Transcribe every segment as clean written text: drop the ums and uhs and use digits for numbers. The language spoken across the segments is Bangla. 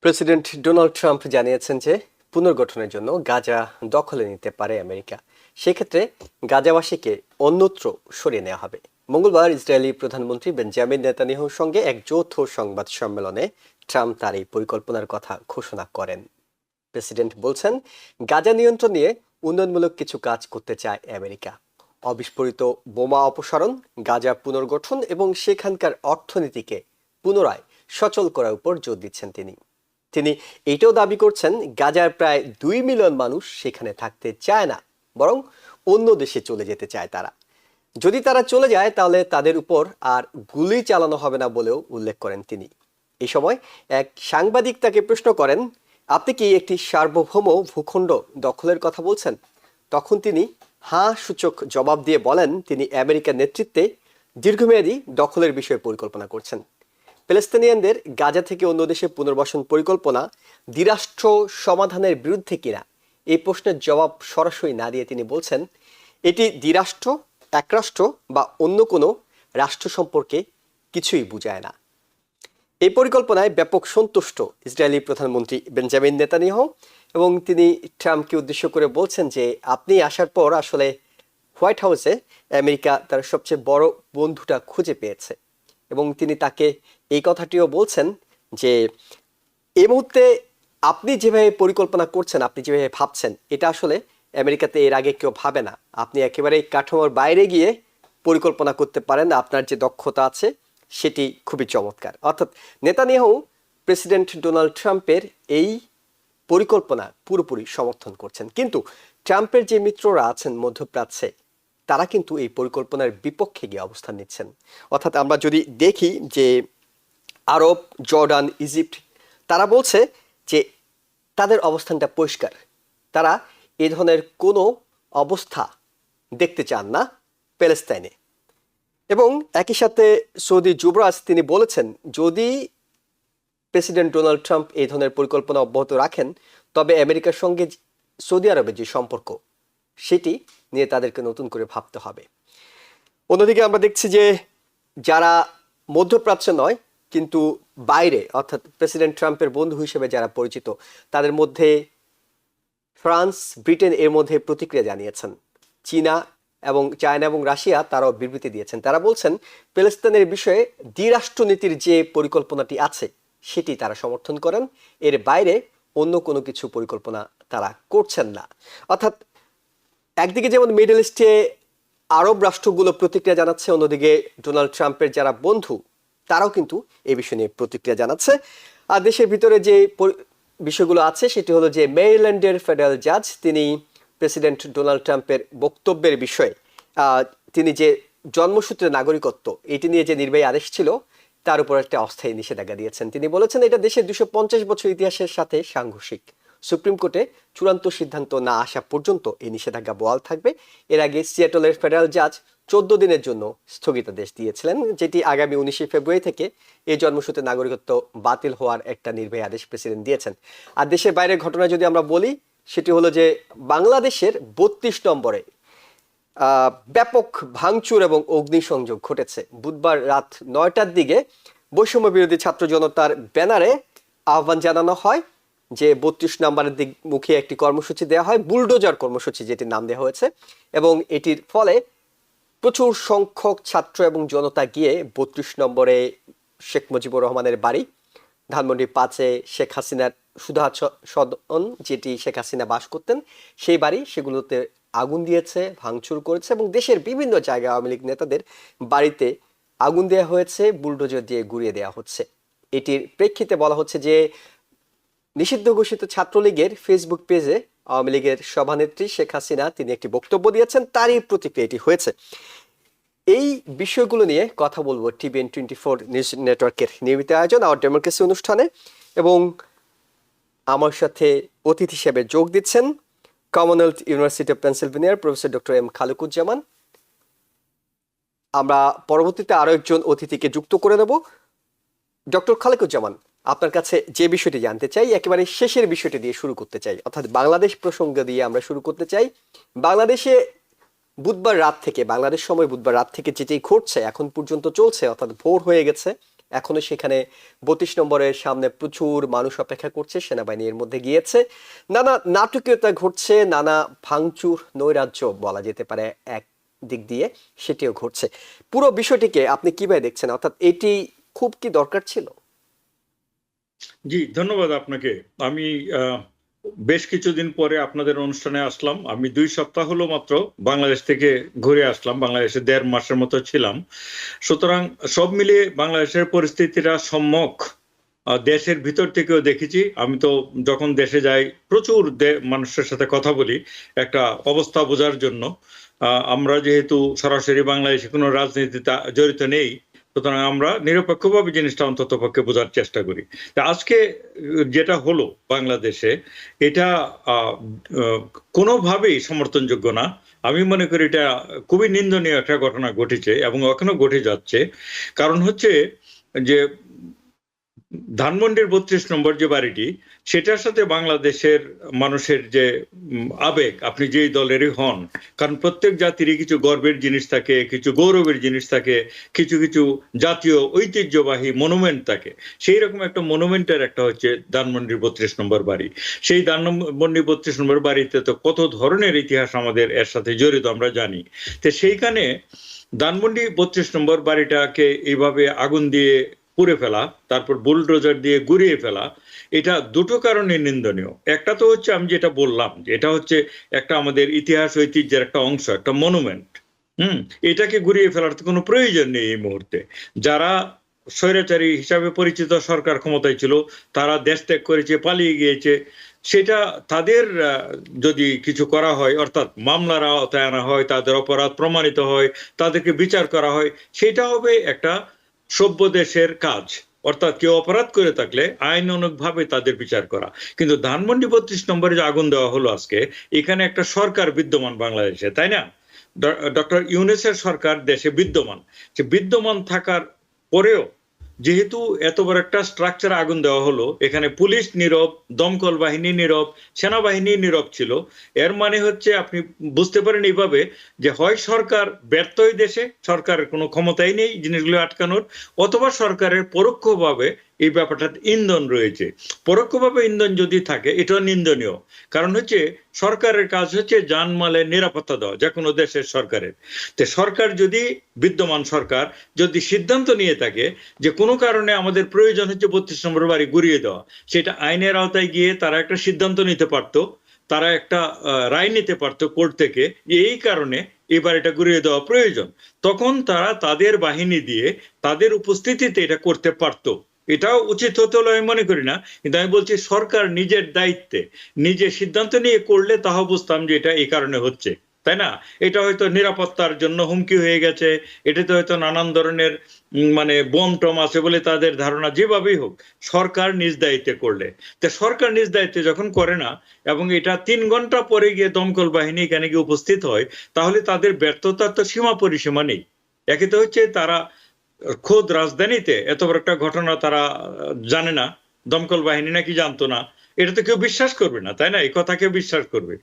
প্রেসিডেন্ট ডোনাল্ড ট্রাম্প জানিয়েছেন যে পুনর্গঠনের জন্য গাজা দখলে নিতে পারে আমেরিকা। সেক্ষেত্রে গাজাবাসীকে অন্যত্র সরিয়ে নেওয়া হবে। মঙ্গলবার ইসরায়েলি প্রধানমন্ত্রী বেঞ্জামিন নেতানিয়াহুর সঙ্গে এক যৌথ সংবাদ সম্মেলনে ট্রাম্প তার এই পরিকল্পনার কথা ঘোষণা করেন। প্রেসিডেন্ট বলছেন, গাজা নিয়ন্ত্রণ নিয়ে উন্নয়নমূলক কিছু কাজ করতে চায় আমেরিকা। অবিস্ফোরিত বোমা অপসারণ, গাজা পুনর্গঠন এবং সেখানকার অর্থনীতিকে পুনরায় সচল করার উপর জোর দিচ্ছেন তিনি। তিনি এটাও দাবি করছেন, গাজার প্রায় 2 মিলিয়ন মানুষ সেখানে থাকতে চায় না, বরং অন্য দেশে চলে যেতে চায় তারা। যদি তারা চলে যায় তাহলে তাদের উপর আর গুলি চালানো হবে না বলেও উল্লেখ করেন তিনি। এই সময় এক সাংবাদিক তাকে প্রশ্ন করেন, আপনি কি একটি সার্বভৌম ভূখণ্ড দখলের কথা বলছেন? তখন তিনি হাঁ সূচক জবাব দিয়ে বলেন, তিনি আমেরিকার নেতৃত্বে দীর্ঘমেয়াদী দখলের বিষয়ে পরিকল্পনা করছেন। প্যালেস্তিনিয়ানদের গাজা থেকে অন্য দেশে পুনর্বাসন পরিকল্পনা দ্বিরাষ্ট্র সমাধানের বিরুদ্ধে কিনা এই প্রশ্নের জবাব সরাসরি না দিয়ে তিনি বলছেন, এটি দ্বিরাষ্ট্র, একরাষ্ট্র বা অন্য কোনো রাষ্ট্র সম্পর্কে কিছুই বুঝায় না। এই পরিকল্পনায় ব্যাপক সন্তুষ্ট ইসরায়েলি প্রধানমন্ত্রী বেঞ্জামিন নেতানিয়াহু, এবং তিনি ট্রাম্পকে উদ্দেশ্য করে বলছেন যে আপনি আসার পর আসলে হোয়াইট হাউসে আমেরিকা তার সবচেয়ে বড় বন্ধুটা খুঁজে পেয়েছে। এবং তিনি তাকে এই কথাটিও বলছেন যে এই মুহূর্তে আপনি যেভাবে পরিকল্পনা করছেন, আপনি যেভাবে ভাবছেন, এটা আসলে আমেরিকাতে এর আগে কেউ ভাবে না। আপনি একেবারে কাঠামোর বাইরে গিয়ে পরিকল্পনা করতে পারেন, আপনার যে দক্ষতা আছে সেটি খুবই চমৎকার। অর্থাৎ নেতানিয়াহু প্রেসিডেন্ট ডোনাল্ড ট্রাম্পের এই পরিকল্পনা পুরোপুরি সমর্থন করছেন। কিন্তু ট্রাম্পের যে মিত্ররা আছেন মধ্যপ্রাচ্যে, তারা কিন্তু এই পরিকল্পনার বিপক্ষে গিয়ে অবস্থান নিচ্ছেন। অর্থাৎ আমরা যদি দেখি যে আরব, জর্ডান, ইজিপ্ট, তারা বলছে যে তাদের অবস্থানটা পরিষ্কার, তারা এ ধরনের কোনো অবস্থা দেখতে চান না প্যালেস্তাইনে। এবং একই সাথে সৌদি যুবরাজ তিনি বলেছেন, যদি প্রেসিডেন্ট ডোনাল্ড ট্রাম্প এই ধরনের পরিকল্পনা অব্যাহত রাখেন, তবে আমেরিকার সঙ্গে সৌদি আরবের যে সম্পর্ক সেটি নিয়ে তাদেরকে নতুন করে ভাবতে হবে। অন্যদিকে আমরা দেখছি যে যারা মধ্যপ্রাচ্য নয় কিন্তু বাইরে, অর্থাৎ প্রেসিডেন্ট ট্রাম্পের বন্ধু হিসেবে যারা পরিচিত, তাদের মধ্যে ফ্রান্স, ব্রিটেন এর মধ্যে প্রতিক্রিয়া জানিয়েছেন। চায়না এবং রাশিয়া তারাও বিবৃতি দিয়েছেন। তারা বলছেন, প্যালেস্তাইনের বিষয়ে দ্বিরাষ্ট্রনীতির যে পরিকল্পনাটি আছে সেটি তারা সমর্থন করেন, এর বাইরে অন্য কোনো কিছু পরিকল্পনা তারা করছেন না। অর্থাৎ একদিকে যেমন মিডল ইস্টে আরব রাষ্ট্রগুলো প্রতিক্রিয়া জানাচ্ছে, অন্যদিকে ডোনাল্ড ট্রাম্পের যারা বন্ধু তারাও কিন্তু এই বিষয় নিয়ে প্রতিক্রিয়া জানাচ্ছে। আর দেশের ভিতরে যে বিষয়গুলো আছে সেটি হলো যে মেরিল্যান্ডের ফেডারেল জাজ তিনি প্রেসিডেন্ট ডোনাল্ড ট্রাম্পের বক্তব্যের বিষয়ে তিনি যে জন্মসূত্রে নাগরিকত্ব এটি নিয়ে যে নির্বাহী আদেশ ছিল তার উপর একটা অস্থায়ী নিষেধাজ্ঞা দিয়েছেন। তিনি বলেছেন এটা দেশের 250 বছর ইতিহাসের সাথে সাংঘর্ষিক। সুপ্রিম কোর্টে চূড়ান্ত সিদ্ধান্ত না আসা পর্যন্ত এই নিষেধাজ্ঞা বহাল থাকবে। এর আগে সিয়াটলের ফেডারেল জাজ 14 দিনের জন্য স্থগিতাদেশ দিয়েছিলেন, যেটি আগামী 19 ফেব্রুয়ারি থেকে এই জন্মসূত্রে নাগরিকত্ব বাতিল হওয়ার একটা নির্বাহী আদেশ প্রেসিডেন্ট দিয়েছেন। আর দেশের বাইরের ঘটনা যদি আমরা বলি, সেটি হলো যে বাংলাদেশের 32 নম্বরে ব্যাপক ভাঙচুর এবং অগ্নিসংযোগ ঘটেছে। বুধবার রাত 9টার দিকে বৈষম্য বিরোধী ছাত্র জনতার ব্যানারে আহ্বান জানানো হয় যে 32 নম্বরের দিক মুখে একটি কর্মসূচি দেওয়া হয়, বুলডোজার কর্মসূচি যেটির নাম দেওয়া হয়েছে। এবং এটির ফলে প্রচুর সংখ্যক ছাত্র এবং জনতা গিয়ে 32 নম্বরে শেখ মুজিবুর রহমানের বাড়ি, ধানমন্ডি 5-এ শেখ হাসিনার সুধা সদন যেটি শেখ হাসিনা বাস করতেন, সেই বাড়ি, সেগুলোতে আগুন দিয়েছে, ভাঙচুর করেছে এবং দেশের বিভিন্ন জায়গায় আওয়ামী লীগ নেতাদের বাড়িতে আগুন দেওয়া হয়েছে, বুলডোজার দিয়ে গুঁড়িয়ে দেওয়া হচ্ছে। এটির প্রেক্ষিতে বলা হচ্ছে যে নিষিদ্ধ ঘোষিত ছাত্রলীগের ফেসবুক পেজে আওয়ামী লীগের সভানেত্রী শেখ হাসিনা তিনি একটি বক্তব্য দিয়েছেন, তারই প্রতিক্রিয়া এটি হয়েছে। এই বিষয়গুলো নিয়ে কথা বলবো টিভিএন 24 নিউজ নেটওয়ার্কের নিয়মিত আয়োজন আওয়ার ডেমোক্রেসি অনুষ্ঠানে। এবং আমার সাথে অতিথি হিসেবে যোগ দিচ্ছেন কমনওয়েলথ ইউনিভার্সিটি অফ পেনসিলভেনিয়ার প্রফেসর ডক্টর এম খালেকুজ্জামান। আমরা পরবর্তীতে আরো একজন অতিথিকে যুক্ত করে নেব। ডক্টর খালেকুজ্জামান, আপনার কাছে যে বিষয়টি জানতে চাই, একেবারে শেষের বিষয়টি দিয়ে শুরু করতে চাই, অর্থাৎ বাংলাদেশ প্রসঙ্গ দিয়ে আমরা শুরু করতে চাই। বাংলাদেশে বাংলাদেশ সময় বুধবার রাত থেকে যেটি ঘটছে এখন পর্যন্ত চলছে, অর্থাৎ ভোর হয়ে গেছে, এখনো সেখানে 32 নম্বরের সামনে প্রচুর মানুষ অপেক্ষা করছে, সেনাবাহিনী এর মধ্যে গিয়েছে, নানা নাটকীয়তা ঘটছে, নানা ভাঙচুর নৈরাজ্য বলা যেতে পারে এক দিক দিয়ে, সেটিও ঘটছে। পুরো বিষয়টিকে আপনি কিভাবে দেখছেন, অর্থাৎ এটি খুব কি দরকার ছিল? জি, ধন্যবাদ আপনাকে। আমি বেশ কিছুদিন পরে আপনাদের অনুষ্ঠানে আসলাম। আমি 2 সপ্তাহ হলো মাত্র বাংলাদেশ থেকে ঘুরে আসলাম। বাংলাদেশে 1.5 মাসের মতো ছিলাম। সুতরাং সব মিলিয়ে বাংলাদেশের পরিস্থিতিটা সম্যক দেশের ভিতর থেকেও দেখেছি। আমি তো যখন দেশে যাই প্রচুর মানুষের সাথে কথা বলি একটা অবস্থা বোঝার জন্য। আমরা যেহেতু সরাসরি বাংলাদেশে কোনো রাজনীতিতে জড়িত নেই, সুতরাং আমরা নিরপেক্ষভাবে জিনিসটা অন্তত পক্ষে বোঝার চেষ্টা করি। তা আজকে যেটা হলো বাংলাদেশে, এটা কোনোভাবেই সমর্থনযোগ্য না। আমি মনে করি এটা খুবই নিন্দনীয় একটা ঘটনা ঘটেছে এবং এখনো ঘটে যাচ্ছে। কারণ হচ্ছে যে ধানমন্ডির 32 নম্বর যে বাড়িটি, সেটার সাথে বাংলাদেশের মানুষের যে আবেগ, আপনি যেই দলেরই হন, কারণ প্রত্যেক জাতিরই কিছু গর্বের জিনিস থাকে, কিছু গৌরবের জিনিস থাকে, কিছু কিছু জাতীয় ঐতিহ্যবাহী মনুমেন্ট থাকে। সেই রকম একটা মনুমেন্টের একটা হচ্ছে ধানমন্ডির 32 নম্বর বাড়ি। সেই ধানমন্ডি 32 নম্বর বাড়িতে তো কত ধরনের ইতিহাস আমাদের এর সাথে জড়িত আমরা জানি। তো সেইখানে ধানমন্ডি 32 নম্বর বাড়িটাকে এইভাবে আগুন দিয়ে পুড়ে ফেলা, তারপর বুলডোজার দিয়ে গুড়িয়ে ফেলা, এটা দুটো কারণে নিন্দনীয়। একটা তো হচ্ছে আমি যেটা বললাম, যে এটা হচ্ছে একটা আমাদের ইতিহাস ঐতিহ্যের একটা অংশ, একটা মনুমেন্ট। এটাকে গুড়িয়ে ফেলার তো কোনো প্রয়োজন নেই এই মুহূর্তে। যারা স্বৈরাচারী হিসাবে পরিচিত সরকার ক্ষমতায় ছিল, তারা দেশ ত্যাগ করেছে, পালিয়ে গিয়েছে, সেটা তাদের যদি কিছু করা হয়, অর্থাৎ মামলার আওতায় আনা হয়, তাদের অপরাধ প্রমাণিত হয়, তাদেরকে বিচার করা হয়, সেটা হবে একটা সভ্য দেশের কাজ। অর্থাৎ কেউ অপরাধ করে থাকলে আইনানুগভাবে তাদের বিচার করা। কিন্তু ধানমন্ডি 32 নম্বরে যে আগুন দেওয়া হলো আজকে, এখানে একটা সরকার বিদ্যমান বাংলাদেশে, তাই না? ডক্টর ইউনূসের সরকার দেশে বিদ্যমান। যে বিদ্যমান থাকার পরেও যেহেতু এত বড় একটা স্ট্রাকচার আগুন দেওয়া হলো, এখানে পুলিশ নীরব, দমকল বাহিনী নীরব, সেনাবাহিনী নীরব ছিল, এর মানে হচ্ছে আপনি বুঝতে পারেন এইভাবে যে হয় সরকার ব্যর্থই দেশে, সরকারের কোনো ক্ষমতাই নেই জিনিসগুলো আটকানোর, অথবা সরকারের পরোক্ষভাবে এই ব্যাপারটা ইন্ধন রয়েছে। পরোক্ষভাবে ইন্ধন যদি থাকে, এটাও নিন্দনীয়। কারণ হচ্ছে সরকারের কাজ হচ্ছে জানমালের নিরাপত্তা দেওয়া, যে কোনো দেশের সরকারের। তো সরকার যদি, বিদ্যমান সরকার যদি সিদ্ধান্ত নিয়ে থাকে যে কোনো কারণে আমাদের প্রয়োজন হচ্ছে 32 নম্বর বাড়ি গুড়িয়ে দেওয়া, সেটা আইনের আওতায় গিয়ে তারা একটা সিদ্ধান্ত নিতে পারতো, তারা একটা রায় নিতে পারতো কোর্ট থেকে, এই কারণে এই বাড়িটা গুড়িয়ে দেওয়া প্রয়োজন। তখন তারা তাদের বাহিনী দিয়ে তাদের উপস্থিতিতে এটা করতে পারতো। এটাও উচিত হতে হলো আমি মনে করি না, কিন্তু আমি বলছি সরকার নিজের দায়িত্বে নিজে সিদ্ধান্ত নিয়ে করলে তাও বুঝতাম যে এটা এই কারণে হচ্ছে, তাই না? এটা হয়তো নিরাপত্তার জন্য হুমকি হয়ে গেছে, এটাতে হয়তো নানান ধরনের মানে বোম টম আছে বলে তাদের ধারণা, যেভাবেই হোক সরকার নিজ দায়িত্বে করলে। তো সরকার নিজ দায়িত্বে যখন করে না, এবং এটা 3 ঘন্টা পরে গিয়ে দমকল বাহিনী এখানে গিয়ে উপস্থিত হয়, তাহলে তাদের ব্যর্থতার তো সীমা পরিসীমা নেই। একে তো হচ্ছে তারা খোদ রাজধানীতে এত বড় একটা ঘটনা তারা জানে না, দমকল বাহিনী নাকি জানতো না, এটা তো কেউ বিশ্বাস করবে না, তাই না? এই কথা কেউ বিশ্বাস করবে?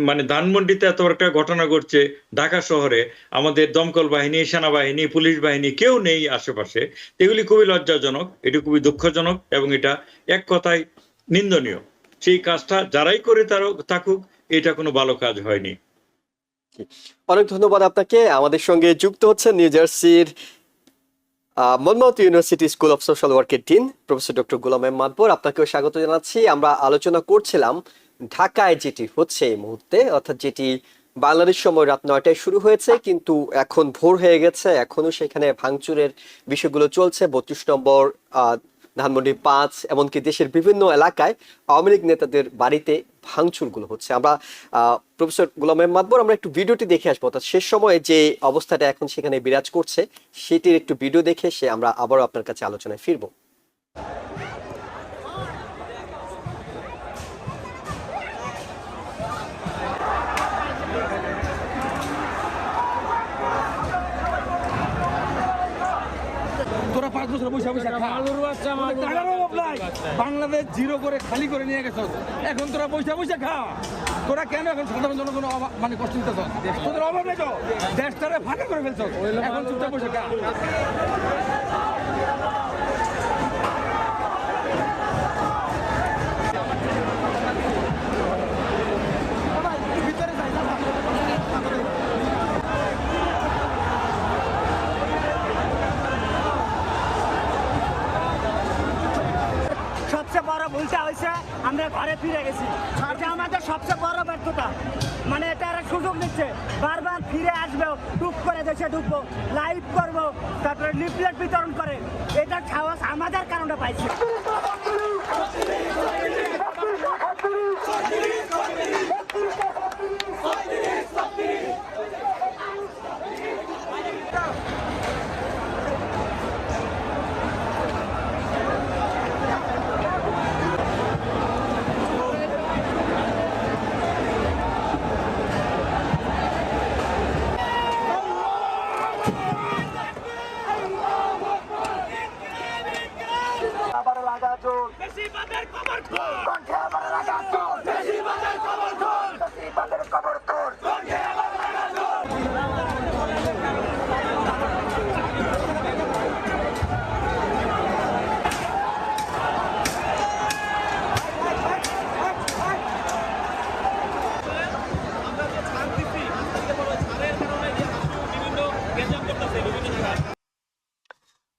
মানে ধানমন্ডিতে এত বড় একটা ঘটনা ঘটছে, ঢাকা শহরে আমাদের দমকল বাহিনী, সেনাবাহিনী, পুলিশ বাহিনী কেউ নেই আশেপাশে। এগুলি খুবই লজ্জাজনক, এটি খুবই দুঃখজনক, এবং এটা এক কথায় নিন্দনীয়। সেই কাজটা যারাই করে তারও থাকুক, এটা কোনো ভালো কাজ হয়নি। অনেক ধন্যবাদ আপনাকে। আমাদের সঙ্গে যুক্ত হচ্ছে নিউ জার্সির Monmouth university school of social ওয়ার্কের dean professor doctor Golam M Matbar. আপনাকেও স্বাগত জানাচ্ছি। আমরা আলোচনা করছিলাম ঢাকায় যেটি হচ্ছে এই মুহূর্তে, অর্থাৎ যেটি বাংলাদেশ সময় রাত 9টায় শুরু হয়েছে, কিন্তু এখন ভোর হয়ে গেছে, এখনো সেখানে ভাঙচুরের বিষয়গুলো চলছে। 32 নম্বর, ধানমন্ডি 5, এমনকি দেশের বিভিন্ন এলাকায় আওয়ামী লীগ নেতাদের বাড়িতে ভাঙচুরগুলো হচ্ছে। আমরা প্রফেসর গোলাম এম মাতবর, আমরা একটু ভিডিওটি দেখে আসবো, অর্থাৎ শেষ সময়ে যে অবস্থাটা এখন সেখানে বিরাজ করছে সেটির একটু ভিডিও দেখে আমরা আবারও আপনার কাছে আলোচনায় ফিরবো। তোরা 5 বছর বসে বসে বাংলাদেশ জিরো করে খালি করে নিয়ে গেছ, এখন তোরা বসে বসে খা। তোরা কেন এখন সাধারণ জনগণ মানে কষ্ট নিতেছ? তোদের অভাব নেই তো, দেশটারে ফাঁকা করে ফেলছ, এখন চুপচাপ বসে খা। বড় ভুলটা হয়েছে আমরা ঘরে ফিরে গেছি, এটা আমাদের সবচেয়ে বড় ব্যর্থতা। মানে এটা একটা সুযোগ নিচ্ছে, বারবার ফিরে আসবে, টুক করে দেশে ঢুকবো, লাইভ করবো, তারপরে লিফলেট বিতরণ করে, এটার সাহস আমাদের কারণে পাইছে।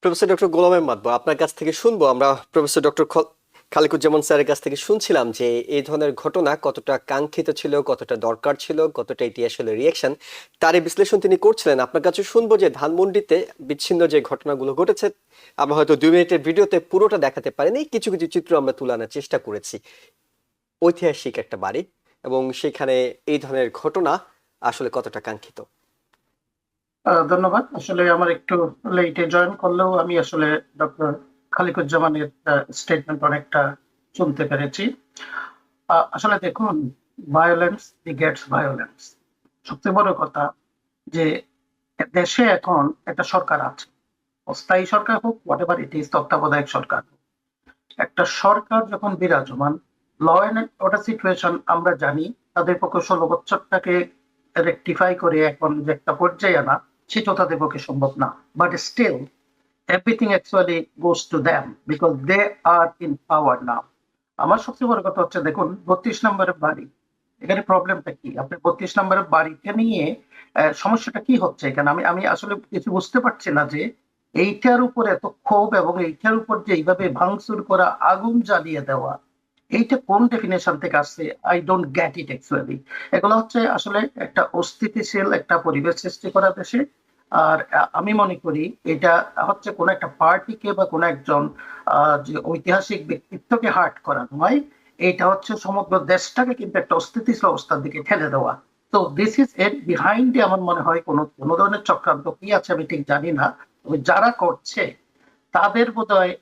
প্রফেসর ডক্টর গোলাম মাতবর, আপনার কাছ থেকে শুনবো আমরা। প্রফেসর ডক্টর খালিকুজ্জামান স্যারের কাছ থেকে শুনছিলাম যে এই ধরনের ঘটনা কতটা কাঙ্ক্ষিত ছিল, কতটা দরকার ছিল, কতটা এটি আসলে রিয়াকশন, তারই বিশ্লেষণ তিনি করছিলেন। আপনার কাছে শুনবো যে ধানমন্ডিতে বিচ্ছিন্ন যে ঘটনাগুলো ঘটেছে, আমরা হয়তো 2 মিনিটের ভিডিওতে পুরোটা দেখাতে পারিনি, কিছু কিছু চিত্র আমরা তুলে আনার চেষ্টা করেছি। ঐতিহাসিক একটা বাড়ি এবং সেখানে এই ধরনের ঘটনা আসলে কতটা কাঙ্ক্ষিত। ধন্যবাদ। আসলে আমার একটু লেটে জয়েন করলেও আমি আসলে ডক্টর খালিকুজ্জামানের স্টেটমেন্ট অনেকটা শুনতে পেরেছি। আসলে দেখুন, ভায়োলেন্স বিগেটস ভায়োলেন্স। সবচেয়ে বড় কথা যে দেশে এখন একটা সরকার আছে, অস্থায়ী সরকার হোক, হোয়াট এভার ইট ইজ, তত্ত্বাবধায়ক সরকার হোক, একটা সরকার যখন বিরাজমান, ল অ্যান্ড অর্ডার সিচুয়েশন আমরা জানি তাদের পক্ষে 16 বছরটাকে রেকটিফাই করে এখন যে একটা পর্যায়ে আনা, সেটা তাদের পক্ষে সম্ভব না। But still everything actually goes to them because they are in power now. আমার সবচেয়ে বড় কথা হচ্ছে, দেখুন 32 নম্বরের বাড়ি, এখানে প্রবলেমটা কি? আপনি 32 নম্বরের বাড়িটা নিয়ে সমস্যাটা কি হচ্ছে এখানে? আমি আসলে কিছু বুঝতে পারছি না যে এইটার উপর এত ক্ষোভ এবং এইটার উপর যে এইভাবে ভাঙচুর করা, আগুন জ্বালিয়ে দেওয়া, এইটা কোন ডেফিনেশন থেকে আসছে? I don't get it actually. এগুলো হচ্ছে আসলে একটা অস্থিতিশীল একটা পরিবেশ সৃষ্টি করা দেশে। আর আমি মনে করি এটা হচ্ছে কোন একটা পার্টিকে বা কোন একজন যে ঐতিহাসিক ব্যক্তিত্বকে হার্ট করা নয়, এটা হচ্ছে সমগ্র দেশটাকে কিন্তু একটা অস্থিতিশীল অবস্থার দিকে ঠেলে দেওয়া। তো দিস ইজ এর বিহাইন্ডে আমার মনে হয় কোনো ধরনের চক্রান্ত কি আছে আমি ঠিক জানি না, তবে যারা করছে তাদের বোধহয়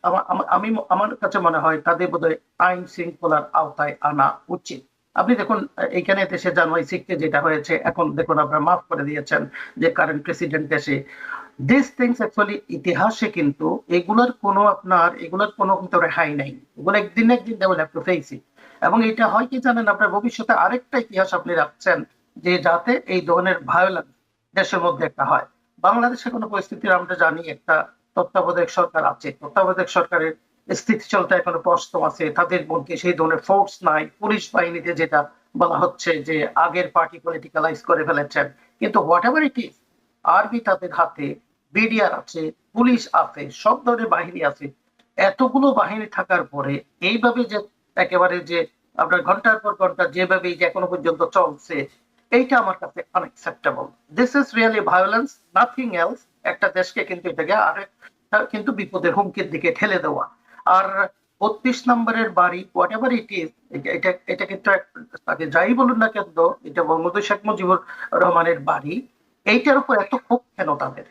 আমার কাছে মনে হয় তাদের বোধহয় আইন শৃঙ্খলার আওতায় আনা উচিত। আপনি দেখুন এইখানে দেশে জানুয়ারি 6 যেটা হয়েছে, এখন দেখুন আপনারা মাফ করে দিয়েছেন যে কারেন্ট প্রেসিডেন্ট এসে, দিস থিংস অ্যাকচুয়ালি ইতিহাসে কিন্তু এগুলোর কোনো কিন্তু রেহাই নাই। এগুলো একদিন they will have to face it. এবং এটা হয় কি জানেন, আপনার ভবিষ্যতে আরেকটা ইতিহাস আপনি রাখছেন যে যাতে এই ধরনের ভায়োলেন্স দেশের মধ্যে একটা হয়। বাংলাদেশে কোনো পরিস্থিতি আমরা জানি একটা তত্ত্বাবধায়ক সরকার আছে, তত্ত্বাবধায়ক সরকারের স্থিতিশীলতা এখনো প্রশ্ন আছে, তাদের মধ্যে সেই ধরনের ফোর্স নাই। পুলিশ বাহিনীতে যেটা বলা হচ্ছে যে আগের পার্টি পলিটিক্যালাইজ করে ফেলেছেন, কিন্তু what ever it is, army তাদের হাতে, বিডিআর আছে, পুলিশ আছে, সব ধরনের বাহিনী আছে। এতগুলো বাহিনী থাকার পরে এইভাবে যে একেবারে যে আপনার ঘন্টার পর ঘন্টা যেভাবে যে এখনো পর্যন্ত চলছে, এইটা আমার কাছে unacceptable. This is really violence, nothing else. একটা দেশকে কিন্তু এটাকে কিন্তু বিপদের হুমকির দিকে ঠেলে দেওয়া। আর 32 নম্বরের বাড়ি, হোয়াট এভার ইট ইজ, এটা কিন্তু তাকে যাই বলুন না কেন, এটা বঙ্গবন্ধু শেখ মুজিবুর রহমানের বাড়ি। এইটার উপর এত ক্ষোভ কেন তাদের?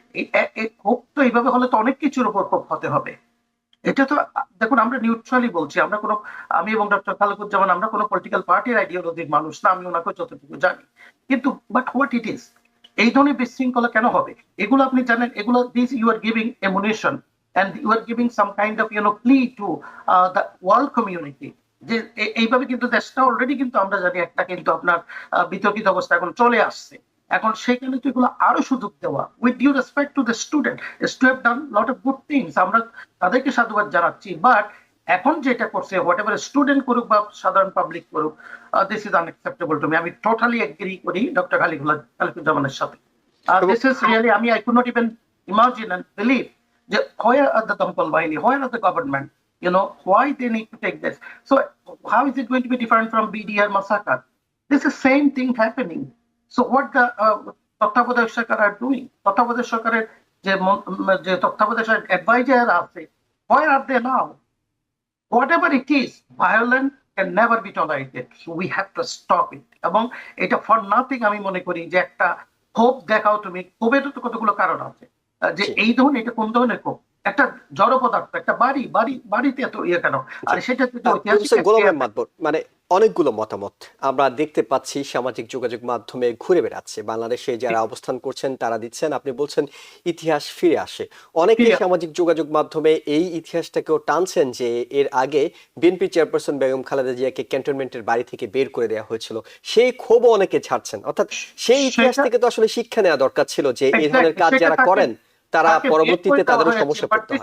এই ক্ষোভ তো এইভাবে হলে তো অনেক কিছুর উপর ক্ষোভ হতে হবে। এটা তো দেখুন, আমরা নিউট্রালি বলছি, আমি এবং ডক্টর খালিকুজ্জামান আমরা কোনো পলিটিক্যাল পার্টির আইডিওলজির মানুষ না, আমি ওনাকে যতটুকু জানি। কিন্তু বাট হোয়াট ইট ইজ, এই ধরনের বিশৃঙ্খলা কেন হবে? এগুলো আপনি জানেন, এগুলো this you are giving ammunition and you are giving some kind of plea to the world community যে এইভাবে কিন্তু দেশটা অলরেডি কিন্তু আমরা জানি একটা কিন্তু আপনার বিতর্কিত অবস্থা এখন চলে আসছে। এখন সেখানে তো এগুলো আরো সুযোগ দেওয়া, with due respect to the student have done lot of good things, আমরা তাদেরকে সাধুবাদ জানাচ্ছি। বাট এখন যেটা করছে, হোয়াট এভার স্টুডেন্ট করুক বা সাধারণ পাবলিক করুক, this is unacceptable to me. আমি টোটালি এগ্রি করি ডক্টর খালিকুজ্জামানের সাথে। This is really, I could not even imagine and believe যে where are the দমকল বাহিনী, where are the government? why they need to take this. So how is it going to be different from BDR massacre? This is same thing happening. So what the তত্ত্বাবধায়ক সরকার are doing, তত্ত্বাবধায়ক সরকারের যে তত্ত্বাবধায়ক advisor আছে, where are they now? Whatever it is, violence can never be tolerated. So we have to stop it. এবং এটা for nothing আমি মনে করি যে একটা ক্ষোভ দেখাও তুমি, ক্ষোভের তো কতগুলো কারণ আছে, যে এই ধরনের, এটা কোন ধরনের ক্ষোভ, একটা জড় পদার্থ, একটা বাড়িতে এত কেন, আর সেটা যদি গোলামের মাতবর মানে অনেকগুলো মতামত আমরা দেখতে পাচ্ছি সামাজিক যোগাযোগ মাধ্যমে ঘুরে বেড়াচ্ছে। বাংলাদেশে যারা অবস্থান করছেন তারা দিচ্ছেন, আপনি বলছেন ইতিহাস ফিরে আসে। অনেকেই সামাজিক যোগাযোগ মাধ্যমে এই ইতিহাসটাকেও টানছেন যে এর আগে বিএনপি চেয়ারপারসন বেগম খালেদা জিয়াকে ক্যান্টনমেন্টের বাড়ি থেকে বের করে দেওয়া হয়েছিল, সেই ক্ষোভও অনেকে ছাড়ছেন। অর্থাৎ সেই ইতিহাস থেকে তো আসলে শিক্ষা নেওয়া দরকার ছিল যে এই ধরনের কাজ যারা করেন তারা পরবর্তীতে তাদের সমস্যা পড়তে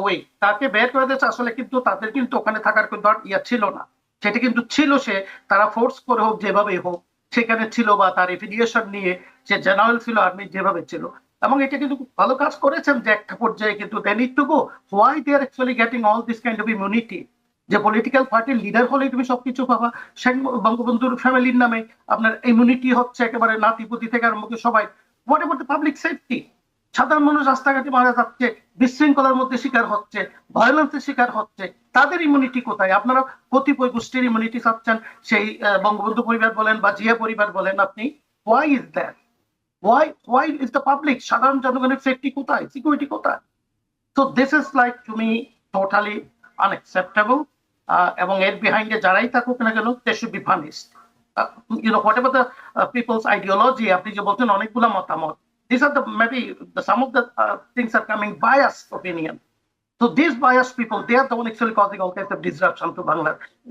হয়। তাকে বের করে দিয়েছে আসলে, কিন্তু তাদের কিন্তু ওখানে থাকার কোনো ছিল না, সেটা কিন্তু ছিল সে তারা ফোর্স করে হোক যেভাবে হোক সেখানে ছিল, বা তার এফিলিয়েশন নিয়ে সে জেনারেল ছিল, আর্মি যেভাবে ছিল, এবং এটা কিন্তু ভালো কাজ করেছেন যে একটা পর্যায়ে। কিন্তু they need to go, why they are actually getting all this kind of immunity, যে পলিটিক্যাল পার্টির লিডার হলেই তুমি সবকিছু পাবা। শেখ বঙ্গবন্ধুর ফ্যামিলির নামে আপনার ইমিউনিটি হচ্ছে একেবারে নাতিপুতি থেকে আরম্ভ করে সবাই। What about the public safety? সাধারণ মানুষ রাস্তাঘাটে মারা যাচ্ছে, বিশৃঙ্খলার মধ্যে শিকার হচ্ছে, ভায়োলেন্সের শিকার হচ্ছে, তাদের ইমিউনিটি কোথায়? আপনারা কতিপয় গোষ্ঠীর ইমিউনিটি চাচ্ছেন, সেই বঙ্গবন্ধু পরিবার বলেন বা জিয়া পরিবার বলেন, আপনি why is that? Why is the public, সাধারণ জনগণের সেফটি কোথায়, সিকিউরিটি কোথায়? So this is like to me totally unacceptable, এবং এর বিহাইন্ডে যারাই থাকুক না কেন they should be punished. Whatever the people's ideology, আপনি যে বলছেন অনেকগুলো মতামত, these are some of the things are coming biased opinion. So these biased people, they are the one actually causing all kinds of disruption to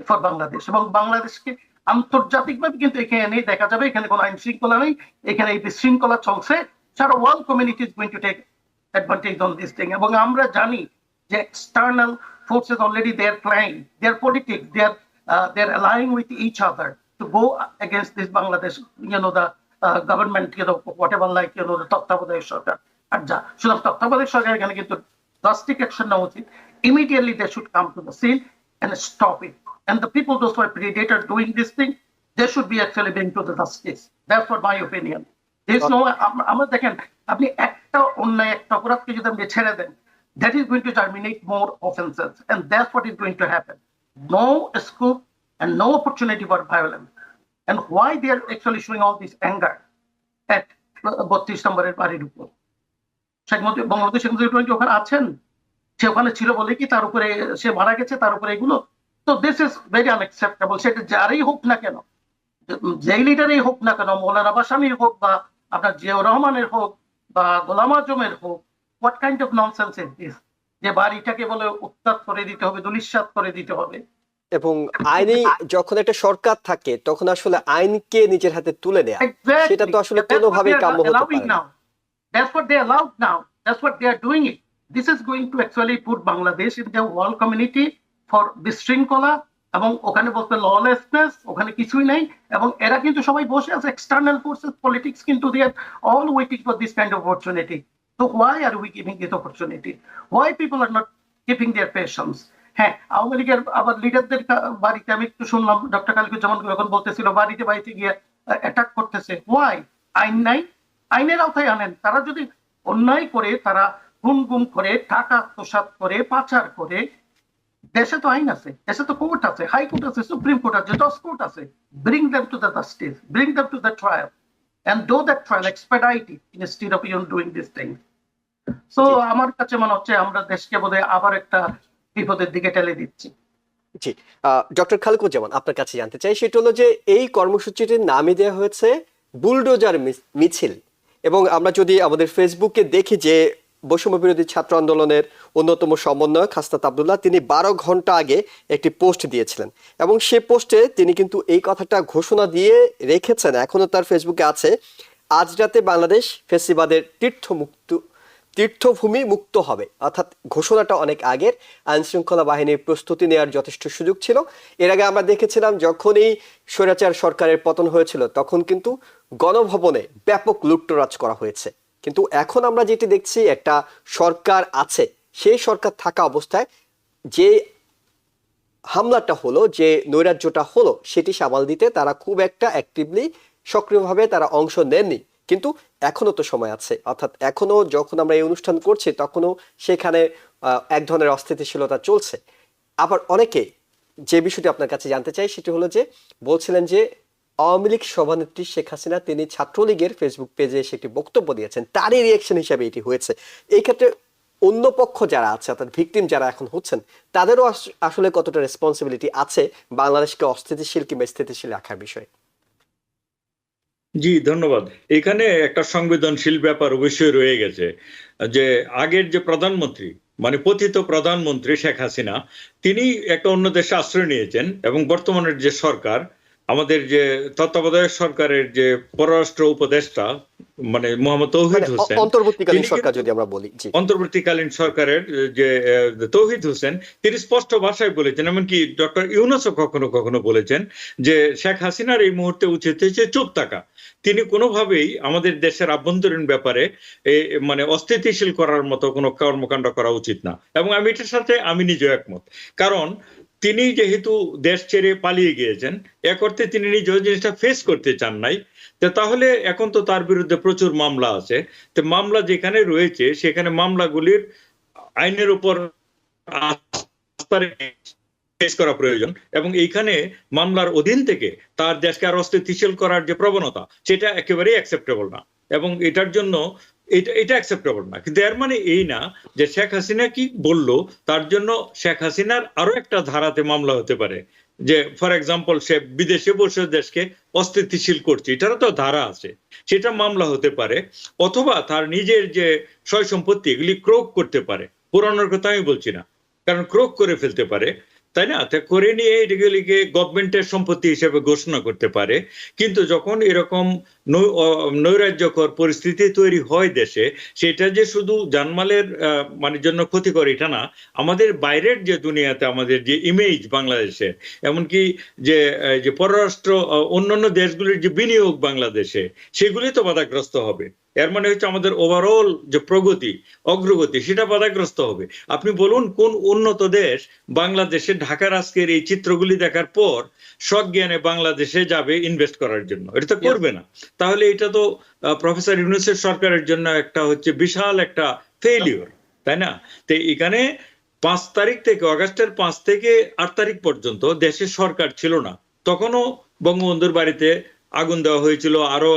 for Bangladesh. এবং বাংলাদেশকে আন্তর্জাতিকভাবে কিন্তু এখানে দেখা যাবে এখানে কোনো আইন শৃঙ্খলা নেই, এখানে এই বিশৃঙ্খলা চলছে, সারা world community is going to take advantage on this thing. এবং আমরা জানি যে external forces already they are planning, they are politics, they are allying with each other to go against this Bangladesh, the government, whatever, like the তত্ত্বাবধায়ক সরকার। আর যা শুধু তত্ত্বাবধায়ক সরকার এখানে কিন্তু drastic action নেওয়া উচিত। Immediately they should come to the scene and stop it. And the people, those who are predators doing this thing, they should be actually being to the justice. That's what my opinion. There is no, আমরা দেখেন, আপনি একটা অন্যায় একটা অপরাধকে যদি আপনি ছেড়ে দেন, that is going to terminate more offenses, and that's what is going to happen. No scope and no opportunity for violence. And why they are actually showing all this anger at 32 নম্বরের বাড়ির উপর? বঙ্গবন্ধু শেখ মুজিবুর ওখানে আছেন, সে ওখানে ছিল বলে কি তার উপরে সে মারা গেছে, তার উপরে এগুলো? তো দিস ইজ ভেরি আনএক্সেপ্টেবল। সেটা যারাই হোক না কেন, যেই লিডারই হোক না কেন, মৌলানা ভাসানীর হোক বা আপনার জিয়াউর রহমানের হোক বা গোলাম আজমের হোক, what kind of nonsense is this? যে বাড়িটাকে বলে উত্তাপ করে দিতে হবে, দুলিশ্বাত করে দিতে হবে। এবং আইনি যখন একটা সরকার থাকে তখন আসলে আইনকে নিজের হাতে তুলে নেয়া, সেটা তো আসলে কোনোভাবেই কাম্য হতে পারে না। That's what they allowed now. That's what they are doing it. This is going to actually put Bangladesh in the world community for বিশৃঙ্খলা, এবং ওখানে বলতে lawlessness, ওখানে কিছুই নেই। এবং এরা কিন্তু সবাই বসে আছে, external forces, politics, কিন্তু they are all waiting for this kind of opportunity. So why are we giving this opportunity? Why people are not keeping their patience? হ্যাঁ, আওয়ামী লীগের আবার লিডারদের বাড়িতে আমি একটু শুনলাম, ডক্টর খালিকুজ্জামান যখন বলতেছিল বাড়িতে গিয়ে অ্যাটাক করতেছে। ওয়াই? আইন নাই, আইনের আওতায় আনেন। তারা যদি অন্যায় করে, তারা গুম করে, টাকা আত্মসাৎ করে, পাচার করে, দেশে তো আইন আছে, দেশে তো কোর্ট আছে, হাইকোর্ট আছে, সুপ্রিম কোর্ট আছে, জজ কোর্ট আছে। Bring them to the justice, bring them to the trial, and do that trial, expedite it instead of doing this thing. So আমার কাছে মনে হচ্ছে আমরা দেশকে বোধহয় আবার একটা বিপদের দিকে ঠেলে দিচ্ছি। জি, ডক্টর খালিকুজ্জামান আপনার কাছে জানতে চাই, সেটা হলো যে এই কর্মসূচিটির নামই দেওয়া হয়েছে বুলডোজার মিছিল, এবং আমরা যদি আমাদের ফেসবুকে দেখি যে বৈষম্য বিরোধী ছাত্র আন্দোলনের অন্যতম সমন্বয়ক হাসনাত আব্দুল্লাহ তিনি 12 ঘন্টা আগে একটি পোস্ট দিয়েছিলেন, এবং সে পোস্টে তিনি কিন্তু এই কথাটা ঘোষণা দিয়ে রেখেছেন, এখনো তার ফেসবুকে আছে, আজ রাতে বাংলাদেশ ফেসিবাদের তীর্থভূমি মুক্ত হবে। অর্থাৎ ঘোষণাটা অনেক আগের, আইন শৃঙ্খলা বাহিনীর প্রস্তুতি নেওয়ার যথেষ্ট সুযোগ ছিল। এর আগে আমরা দেখেছিলাম যখনই স্বৈরাচার সরকারের পতন হয়েছিল তখন কিন্তু গণভবনে ব্যাপক লুটতরাজ করা হয়েছে। কিন্তু এখন আমরা যেটি দেখছি, একটা সরকার আছে, সেই সরকার থাকা অবস্থায় যে হামলাটা হলো, যে নৈরাজ্যটা হলো, সেটি সামাল দিতে তারা খুব একটা অ্যাক্টিভলি সক্রিয়ভাবে তারা অংশ নেননি। কিন্তু এখনো তো সময় আছে, অর্থাৎ এখনো যখন আমরা এই অনুষ্ঠান করছি তখনও সেখানে এক ধরনের অস্থিতিশীলতা চলছে। আবার অনেকে, যে বিষয়টি আপনার কাছে জানতে চাই সেটি হলো যে বলছিলেন যে আওয়ামী লীগ সভানেত্রী শেখ হাসিনা তিনি ছাত্রলীগের ফেসবুক পেজে এসে একটি বক্তব্য দিয়েছেন, তারই রিয়েকশন হিসাবে এটি হয়েছে। এই ক্ষেত্রে অন্য পক্ষ যারা আছে, অর্থাৎ ভিকটিম যারা এখন হচ্ছেন, তাদেরও আসলে কতটা রেসপন্সিবিলিটি আছে বাংলাদেশকে অস্থিতিশীল কিংবা স্থিতিশীল রাখার বিষয়ে? জি, ধন্যবাদ। এখানে একটা সংবেদনশীল ব্যাপার অবশ্যই রয়ে গেছে, যে আগের যে প্রধানমন্ত্রী, মানে পতিত প্রধানমন্ত্রী শেখ হাসিনা, তিনি একটা অন্য দেশে আশ্রয় নিয়েছেন, এবং বর্তমানের যে সরকার, আমাদের যে তত্ত্বাবধায়ক সরকারের যে পররাষ্ট্র উপদেষ্টা, মানে মোহাম্মদ তৌহিদ হোসেন, অন্তর্বর্তীকালীন তিনি সরকার কিন্তু যদি আমরা বলি, জি, অন্তর্বর্তীকালীন সরকারের যে তৌহিদ হোসেন, তিনি স্পষ্ট ভাষায় বলেছেন, এমনকি ডক্টর ইউনূসও কখনো কখনো বলেছেন যে শেখ হাসিনার এই মুহূর্তে উচিত হয়েছে চুপ থাকা। তিনি কোনোভাবেই আমাদের দেশের আভ্যন্তরীণ ব্যাপারে মানে অস্থিতিশীল করার মতো কোনো কর্মকাণ্ড করা উচিত না, এবং আমি এটার সাথে আমি নিজেও একমত। কারণ তিনি যেহেতু দেশ ছেড়ে পালিয়ে গিয়েছেন, এক অর্থে তিনি নিজেও জিনিসটা ফেস করতে চান নাই। তাহলে এখন তো তার বিরুদ্ধে প্রচুর মামলা আছে। তো মামলা যেখানে রয়েছে সেখানে মামলাগুলির আইনের উপর পেশ করা প্রয়োজন, এবং এইখানে মামলার অধীন থেকে তার দেশকে আর অস্থিতিশীল করার যে প্রবণতা, সেটা একেবারেই অ্যাকসেপ্টেবল না, এবং এটার জন্য এটা অ্যাকসেপ্টেবল না। কিন্তু এর মানে এই না যে শেখ হাসিনা কি বললো তার জন্য শেখ হাসিনার আরো একটা ধারাতে মামলা হতে পারে, যে ফর এক্সাম্পল সে বিদেশে বসে দেশকে অস্থিতিশীল করছে, এটারও তো ধারা আছে, সেটা মামলা হতে পারে। অথবা তার নিজের যে সয় সম্পত্তি এগুলি ক্রোক করতে পারে, পুরানোর কথা আমি বলছি না, কারণ ক্রোক করে ফেলতে পারে, তাই না? তা করে নিয়ে এগুলিকে গভর্নমেন্টের সম্পত্তি হিসেবে ঘোষণা করতে পারে। কিন্তু যখন এরকম নৈরাজ্যকর পরিস্থিতি তৈরি হয় দেশে, সেটা যে শুধু জানমালের মানে জন্য ক্ষতিকর এটা না, আমাদের বাইরের যে দুনিয়াতে আমাদের যে ইমেজ বাংলাদেশের, এমনকি যে পররাষ্ট্র অন্যান্য দেশগুলির যে বিনিয়োগ বাংলাদেশে, সেগুলি তো বাধাগ্রস্ত হবে। এর মানে হচ্ছে আমাদের ওভারঅল যে প্রগতি, অগ্রগতি, সেটা বাধাগ্রস্ত হবে। আপনি বলুন কোন উন্নত দেশ বাংলাদেশের ঢাকার আজকের এই চিত্রগুলি দেখার পর সজ্ঞানে বাংলাদেশে যাবে ইনভেস্ট করার জন্য? এটা তো করবে না। তাহলে এটা তো প্রফেসর ইউনূসের সরকারের জন্য একটা হচ্ছে বিশাল একটা ফেইলিওর, তাই না? তো এখানে 5 তারিখ থেকে, অগাস্টের 5 থেকে 8 তারিখ পর্যন্ত দেশের সরকার ছিল না, তখনও বঙ্গবন্ধুর বাড়িতে আগুন দেওয়া হয়েছিল, আরো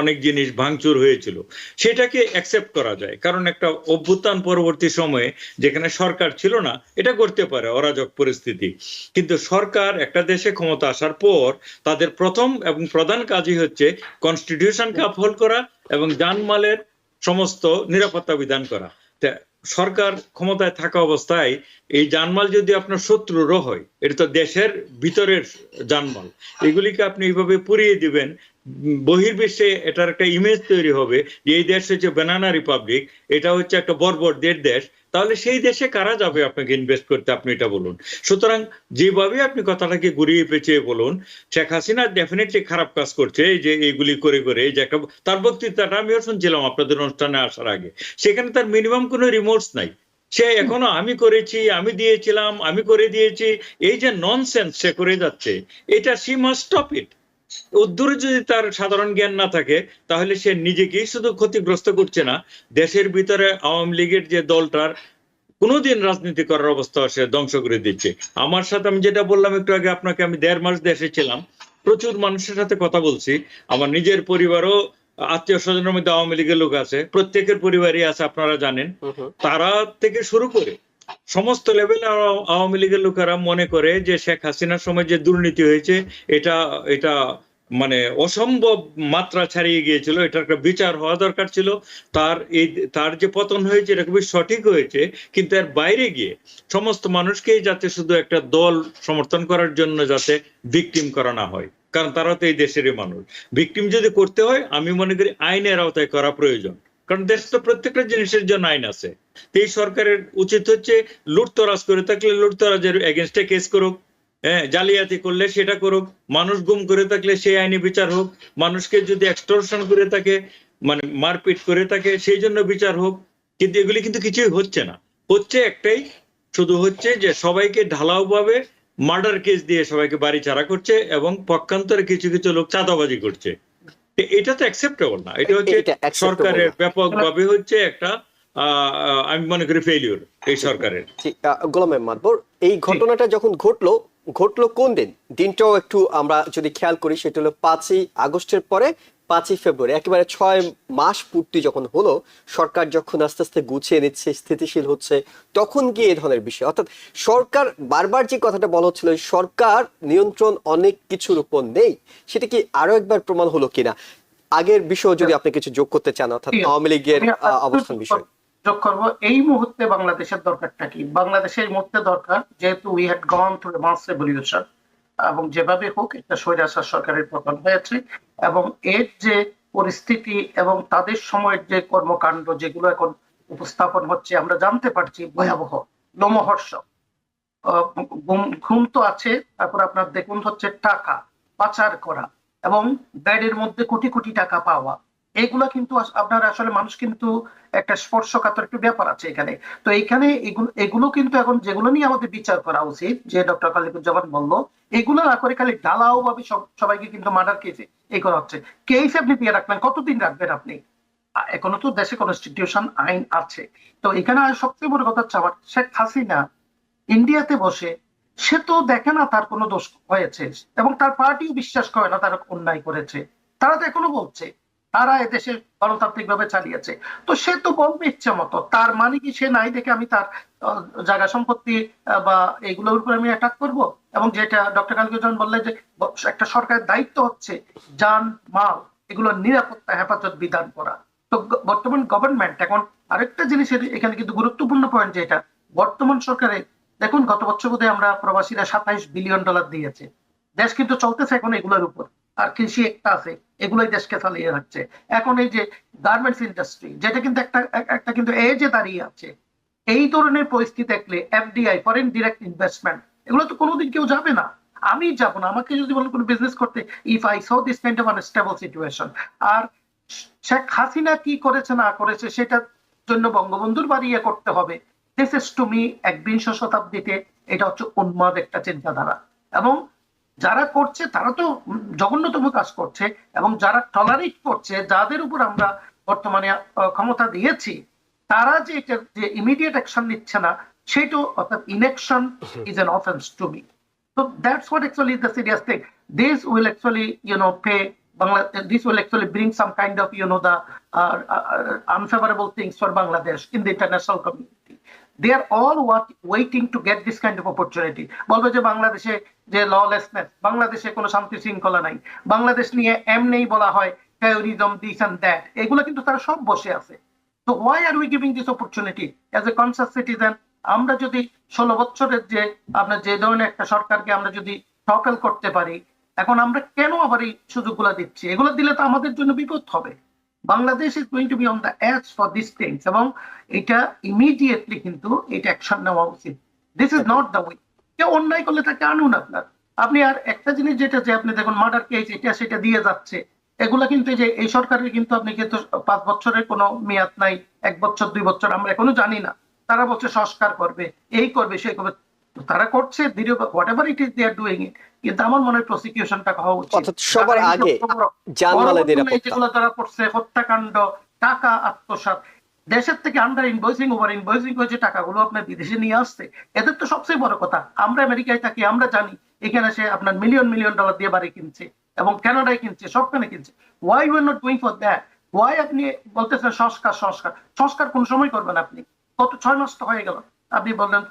অনেক জিনিস ভাঙচুর হয়েছিল। সেটাকে অ্যাকসেপ্ট করা যায়, কারণ একটা অভ্যুত্থান পরবর্তী সময়ে যেখানে সরকার ছিল না, এটা করতে পারে অরাজক পরিস্থিতি। কিন্তু সরকার একটা দেশে ক্ষমতা আসার পর তাদের প্রথম এবং প্রধান কাজই হচ্ছে কনস্টিটিউশনকে আপহোল্ড করা এবং জানমালের সমস্ত নিরাপত্তা বিধান করা। সরকার ক্ষমতায় থাকা অবস্থায় এই জানমাল যদি আপনার শত্রুরও হয়, এটা তো দেশের ভিতরের জানমাল, এগুলিকে আপনি এইভাবে পুড়িয়ে দিবেন, বহির্বিশ্বে এটার একটা ইমেজ তৈরি হবে যে এই দেশ হচ্ছে ব্যানানা রিপাবলিক, এটা হচ্ছে একটা বর্বরদের দেশ। তাহলে সেই দেশে কারা যাবে আপনাকে ইনভেস্ট করতে? আপনি এটা বলুন। সুতরাং যেভাবে আপনি কথাটাকে ঘুরিয়ে পেঁচিয়ে বলুন, শেখ হাসিনা ডেফিনেটলি খারাপ কাজ করছে, এই যে এইগুলি করে করে, যে একটা তার বক্তৃতাটা আমিও শুনছিলাম আপনাদের অনুষ্ঠানে আসার আগে, সেখানে তার মিনিমাম কোনো রিমোর্স নাই। সে এখনো আমি করেছি, আমি দিয়েছিলাম, আমি করে দিয়েছি, এই যে ননসেন্স সে করে যাচ্ছে, এটা শি মাস্ট স্টপ ইট। উদ্দূরে যদি তার সাধারণ জ্ঞান না থাকে, তাহলে সে নিজেকেই শুধু ক্ষতিগ্রস্ত করছে না, দেশের ভিতরে আওয়ামী লীগের যে দলটার কোনোদিন রাজনীতি করার অবস্থা সে ধ্বংস করে দিচ্ছে। আমার সাথে আমি যেটা বললাম একটু আগে আপনাকে, আমি 1.5 মাস দেশে ছিলাম, প্রচুর মানুষের সাথে কথা বলছি, আমার নিজের পরিবারও আত্মীয় স্বজনের মধ্যে আওয়ামী লীগের লোক আছে, প্রত্যেকের পরিবারই আছে, আপনারা জানেন। তারা থেকে শুরু করে সমস্ত লেভেলে আওয়ামী লীগের লোকেরা মনে করে যে শেখ হাসিনার সময় যে দুর্নীতি হয়েছে এটা মানে অসম্ভব মাত্রা ছাড়িয়ে গিয়েছিল, এটার একটা বিচার হওয়া দরকার ছিল। তার যে পতন হয়েছে এটা খুবই সঠিক হয়েছে, কিন্তু এর বাইরে গিয়ে সমস্ত মানুষকেই যাতে শুধু একটা দল সমর্থন করার জন্য যাতে ভিকটিম করা না হয়, কারণ তারা তো এই দেশেরই মানুষ। ভিকটিম যদি করতে হয়, আমি মনে করি আইনের আওতায় করা প্রয়োজন, কারণ দেশে তো প্রত্যেকটা জিনিসের জন্য আইন আছে। এই সরকারের উচিত হচ্ছে লুটতরাজ করে থাকলে লুটতরাজের এগেনস্টে কেস করুক, হ্যাঁ, জালিয়াতি করলে সেটা করুক, মানুষ গুম করে থাকলে সেই আইনি বিচার হোক, মানুষকে যদি এক্সটর্শন করে থাকে, মানে মারপিট করে থাকে, সেই জন্য বিচার হোক। কিন্তু এগুলি কিন্তু কিছুই হচ্ছে না। হচ্ছে একটাই, শুধু হচ্ছে যে সবাইকে ঢালাও ভাবে মার্ডার কেস দিয়ে সবাইকে বাড়ি ছাড়া করছে এবং পক্ষান্তরে কিছু কিছু লোক চাঁদাবাজি করছে। এটা তো অ্যাকসেপ্টেবল না। এটা হচ্ছে এটা acceptable সরকারের না। ব্যাপকভাবে হচ্ছে একটা আমি মনে করি ফেলিওর এই সরকারের। জি, গোলাম মাদবর, এই ঘটনাটা যখন ঘটলো কোন দিন, দিনটাও একটু আমরা যদি খেয়াল করি, সেটা হলো 5ই আগস্টের পরে 5ই ফেব্রুয়ারি, একেবারে 6 মাস পূর্তি যখন হলো, সরকার যখন আস্তে আস্তে গুছিয়ে নিচ্ছে, স্থিতিশীল হচ্ছে, তখন গিয়ে এই ধরনের বিষয়, অর্থাৎ সরকার বারবার যে কথাটা বলা হচ্ছিল, সরকার নিয়ন্ত্রণ অনেক কিছুর উপর নেই, সেটা কি আরো একবার প্রমাণ হলো কিনা? আগের বিষয় যদি আপনি কিছু যোগ করতে চান, অর্থাৎ আওয়ামী লীগের অবস্থান বিষয় যোগ করবো। এই মুহূর্তে বাংলাদেশের দরকারটা কি? বাংলাদেশের মুহূর্তে দরকার, যেহেতু we had gone through a mass revolution, এবং যেভাবে হোক একটা স্বৈরাচার সরকারের পতন হয়েছে, এবং এর যে পরিস্থিতি এবং তাদের সময়ের যে কর্মকাণ্ড যেগুলো এখন উপস্থাপন হচ্ছে, আমরা জানতে পারছি ভয়াবহ, লোমহর্ষক। ঘুম তো আছে, তারপর আপনার দেখুন হচ্ছে টাকা পাচার করা এবং ব্যাডের মধ্যে কোটি কোটি টাকা পাওয়া, এগুলা কিন্তু আপনার আসলে মানুষ কিন্তু একটা স্পর্শকাতর একটু ব্যাপার আছে এখানে। তো এইখানে এগুলো কিন্তু এখন যেগুলো নিয়ে আমাদের বিচার করা উচিত, যে ডক্টর খালিকুজ্জামান বললো, এগুলো না করে খালি ঢালাও ভাবে সবাইকে কিন্তু মার্ডার কেসে এই করা হচ্ছে। কেস আপনি দিয়ে রাখলেন, কতদিন রাখবেন আপনি? এখনো তো দেশে কনস্টিটিউশন আইন আছে। তো এখানে সবচেয়ে বড় কথা হচ্ছে, আমার শেখ হাসিনা ইন্ডিয়াতে বসে সে তো দেখে না তার কোনো দোষ হয়েছে, এবং তার পার্টিও বিশ্বাস করে না তারা অন্যায় করেছে। তারা তো এখনো বলছে তারা এদেশে গণতান্ত্রিক ভাবে চালিয়েছে। তো সে তো বলবে ইচ্ছে মতো, তার মানে কি সে নাই দেখে আমি তার জায়গা সম্পত্তি বা এগুলোর উপর আমি অ্যাটাক করব? এবং যেটা ডক্টর খালিকুজ্জামান বললেন যে একটা সরকারের দায়িত্ব হচ্ছে যান মাল এগুলোর নিরাপত্তা হেফাজত বিধান করা। তো বর্তমান গভর্নমেন্ট এখন আরেকটা জিনিসের এখানে কিন্তু গুরুত্বপূর্ণ পয়েন্ট, যেটা বর্তমান সরকারে দেখুন, গত বছর বোধহয় আমরা প্রবাসীরা $27 বিলিয়ন দিয়েছে। দেশ কিন্তু চলতেছে এখন এগুলোর উপর, আর কৃষি একটা আছে, এগুলোই দেশকে চালিয়ে রাখছে। এখন এই যে গার্মেন্টস ইন্ডাস্ট্রি, যেটা কিন্তু একটা কিন্তু এজে দাঁড়িয়ে আছে, এই ধরনের পরিস্থিতি দেখলে এফডিআই, ফরেন ডিরেক্ট ইনভেস্টমেন্ট, এগুলো তো কোনোদিন কেউ যাবে না। আমি যাব না। আমাকে যদি বলেন কোনো বিজনেস করতে, if I saw this kind of unstable situation. আর শেখ হাসিনা কি করেছে না করেছে সেটার জন্য বঙ্গবন্ধুর বাড়িয়ে করতে হবে, দিস ইজ টু মি 21শ শতাব্দীতে এটা হচ্ছে উন্মাদ একটা চিন্তাধারা। এবং যারা করছে তারা তো জঘন্যতম কাজ করছে, এবং যারা টলারেট করছে, যাদের উপর আমরা বর্তমানে ক্ষমতা দিয়েছি, তারা যে এটা যে ইমিডিয়েট অ্যাকশন নিচ্ছে না, সেটা অর্থাৎ inaction is an offence to me. So that's what actually is the serious thing. This will actually, pay this will actually bring some kind of, the unfavorable things for Bangladesh in the international community. They are all waiting to get this kind of opportunity. বলবে যে বাংলাদেশে যে ললেসনেস, বাংলাদেশে কোনো শান্তি শৃঙ্খলা নাই, বাংলাদেশ নিয়ে এমনিই বলা হয় টেরোরিজম, দিস এন্ড দ্যাট, এগুলো কিন্তু তারা সব বসে আছে। তো why are we giving this opportunity as a conscious citizen? আমরা যদি 16 বছরের যে আপনার যে ধরনের একটা সরকারকে আমরা যদি টপল করতে পারি, এখন আমরা কেন আবার এই সুযোগগুলো দিচ্ছি? এগুলো দিলে তো আমাদের জন্য বিপদ হবে। Bangladesh is going to be on the edge for this things, এবং এটা ইমিডিয়েটলি কিন্তু এটা অ্যাকশন নেওয়া উচিত। This is not the way. কেউ অন্যায় করলে তাকে আনুন আপনার। আপনি আর একটা জিনিস যেটা যে আপনি দেখুন মার্ডার কেস এটা সেটা দিয়ে যাচ্ছে, এগুলা কিন্তু যে এই সরকারের কিন্তু আপনি কিন্তু 5 বছরের কোনো মেয়াদ নাই, 1 বছর 2 বছর আমরা এখনো জানি না। তারা বলছে সংস্কার করবে, এই করবে, সেই করবে, তারা করছে whatever it is they are doing it. কিন্তু আমার মনে হয় প্রসিকিউশনটা হওয়া উচিত। অর্থাৎ সবার আগে জানমালের নিরাপত্তা, যেগুলো তারা করছে, হত্যাকাণ্ড, টাকা আত্মসাৎ, দেশের থেকে আন্ডার ইনভয়েসিং, ওভার ইনভয়েসিং হয়েছে, টাকাগুলো আপনার বিদেশে নিয়ে আসছে, এদের তো সবচেয়ে বড় কথা। আমরা আমেরিকায় থাকি, আমরা জানি এখানে সে আপনার $মিলিয়ন দিয়ে বাড়ি কিনছে, এবং কানাডায় কিনছে, সবখানে কিনছে। Why we are not doing for that? Why আপনি বলতেছেন সংস্কার সংস্কার? সংস্কার কোন সময় করবেন আপনি? গত 6 মাস তো হয়ে গেল, আপনি বললেন